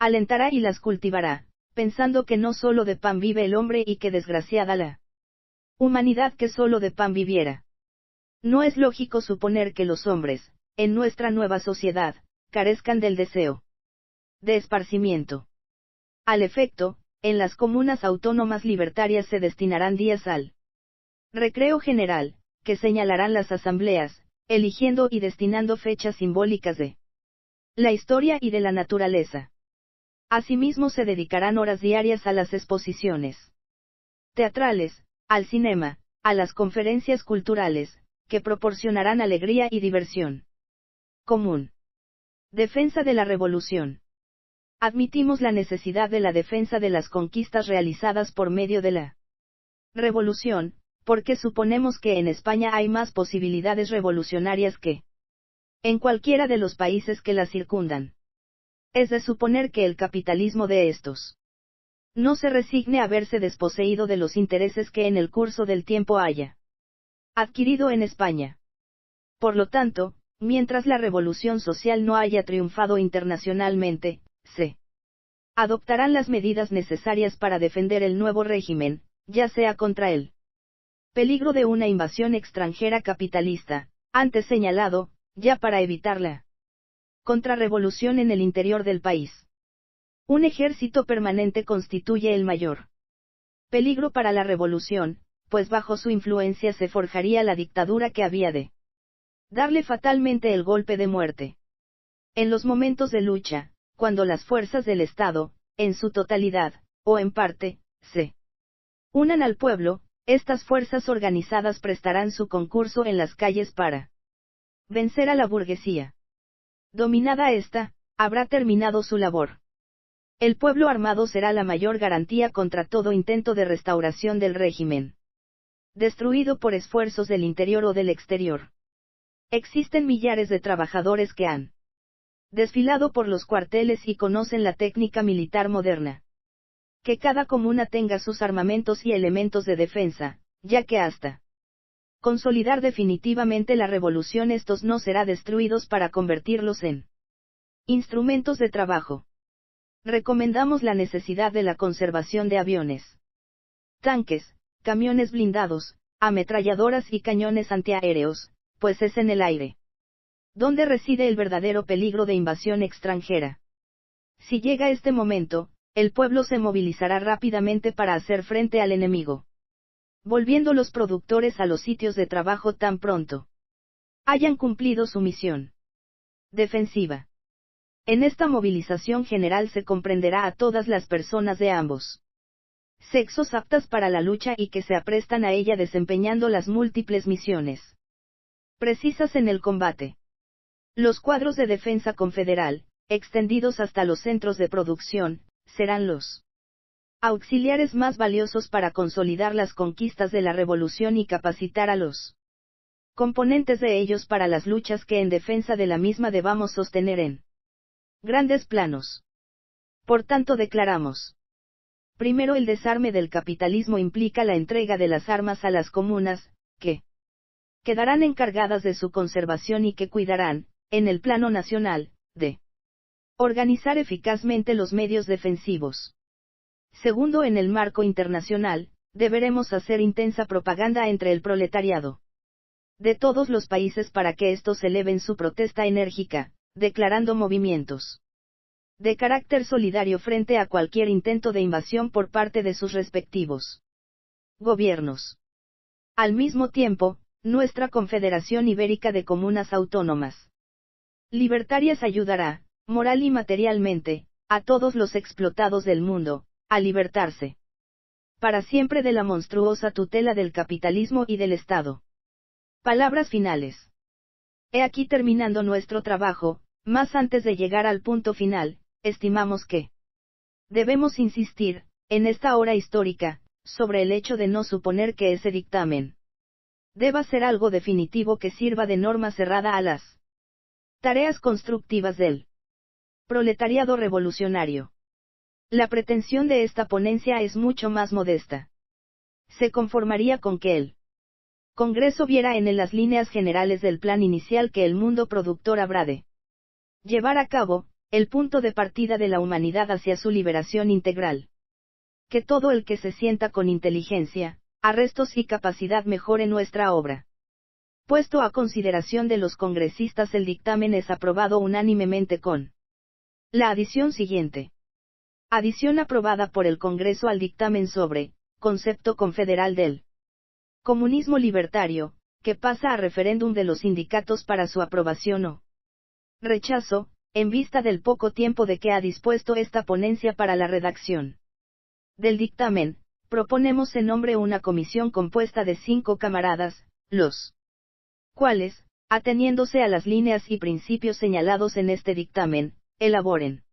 alentará y las cultivará, pensando que no solo de pan vive el hombre y que desgraciada la humanidad que solo de pan viviera. No es lógico suponer que los hombres, en nuestra nueva sociedad, carezcan del deseo de esparcimiento. Al efecto, en las comunas autónomas libertarias se destinarán días al recreo general, que señalarán las asambleas, eligiendo y destinando fechas simbólicas de la historia y de la naturaleza. Asimismo se dedicarán horas diarias a las exposiciones teatrales, al cinema, a las conferencias culturales, que proporcionarán alegría y diversión común. Defensa de la revolución. Admitimos la necesidad de la defensa de las conquistas realizadas por medio de la revolución, porque suponemos que en España hay más posibilidades revolucionarias que en cualquiera de los países que la circundan. Es de suponer que el capitalismo de estos no se resigne a verse desposeído de los intereses que en el curso del tiempo haya adquirido en España. Por lo tanto, mientras la revolución social no haya triunfado internacionalmente, se adoptarán las medidas necesarias para defender el nuevo régimen, ya sea contra el peligro de una invasión extranjera capitalista, antes señalado, ya para evitar la contrarrevolución en el interior del país. Un ejército permanente constituye el mayor peligro para la revolución, pues bajo su influencia se forjaría la dictadura que había de darle fatalmente el golpe de muerte. En los momentos de lucha, cuando las fuerzas del Estado, en su totalidad, o en parte, se Unan al pueblo, estas fuerzas organizadas prestarán su concurso en las calles para vencer a la burguesía. Dominada esta, habrá terminado su labor. El pueblo armado será la mayor garantía contra todo intento de restauración del régimen, destruido por esfuerzos del interior o del exterior. Existen millares de trabajadores que han desfilado por los cuarteles y conocen la técnica militar moderna. Que cada comuna tenga sus armamentos y elementos de defensa, ya que hasta consolidar definitivamente la revolución estos no será destruidos para convertirlos en instrumentos de trabajo. Recomendamos la necesidad de la conservación de aviones, tanques, camiones blindados, ametralladoras y cañones antiaéreos, pues es en el aire donde reside el verdadero peligro de invasión extranjera. Si llega este momento, el pueblo se movilizará rápidamente para hacer frente al enemigo, volviendo los productores a los sitios de trabajo tan pronto hayan cumplido su misión defensiva. En esta movilización general se comprenderá a todas las personas de ambos sexos aptas para la lucha y que se aprestan a ella desempeñando las múltiples misiones precisas en el combate. Los cuadros de defensa confederal, extendidos hasta los centros de producción, serán los auxiliares más valiosos para consolidar las conquistas de la revolución y capacitar a los componentes de ellos para las luchas que en defensa de la misma debamos sostener en grandes planos. Por tanto declaramos: primero, el desarme del capitalismo implica la entrega de las armas a las comunas, que quedarán encargadas de su conservación y que cuidarán, en el plano nacional, de organizar eficazmente los medios defensivos. Segundo, en el marco internacional, deberemos hacer intensa propaganda entre el proletariado de todos los países para que estos eleven su protesta enérgica, declarando movimientos de carácter solidario frente a cualquier intento de invasión por parte de sus respectivos gobiernos. Al mismo tiempo, nuestra Confederación Ibérica de Comunas Autónomas Libertarias ayudará, moral y materialmente, a todos los explotados del mundo, a libertarse para siempre de la monstruosa tutela del capitalismo y del Estado. Palabras finales. He aquí terminando nuestro trabajo, mas antes de llegar al punto final, estimamos que debemos insistir, en esta hora histórica, sobre el hecho de no suponer que ese dictamen deba ser algo definitivo que sirva de norma cerrada a las tareas constructivas del proletariado revolucionario. La pretensión de esta ponencia es mucho más modesta. Se conformaría con que el Congreso viera en él las líneas generales del plan inicial que el mundo productor habrá de llevar a cabo, el punto de partida de la humanidad hacia su liberación integral. Que todo el que se sienta con inteligencia, arrestos y capacidad mejore nuestra obra. Puesto a consideración de los congresistas, el dictamen es aprobado unánimemente con la adición siguiente. Adición aprobada por el Congreso al dictamen sobre concepto confederal del comunismo libertario, que pasa a referéndum de los sindicatos para su aprobación o rechazo, en vista del poco tiempo de que ha dispuesto esta ponencia para la redacción del dictamen. Proponemos se nombre una comisión compuesta de 5 camaradas, los cuales, ateniéndose a las líneas y principios señalados en este dictamen, elaboren,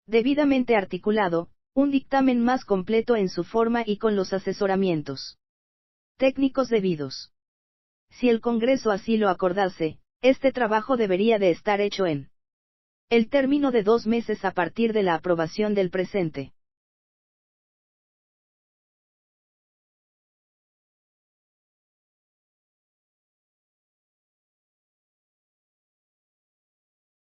debidamente articulado, un dictamen más completo en su forma y con los asesoramientos técnicos debidos. Si el Congreso así lo acordase, este trabajo debería de estar hecho en el término de 2 meses a partir de la aprobación del presente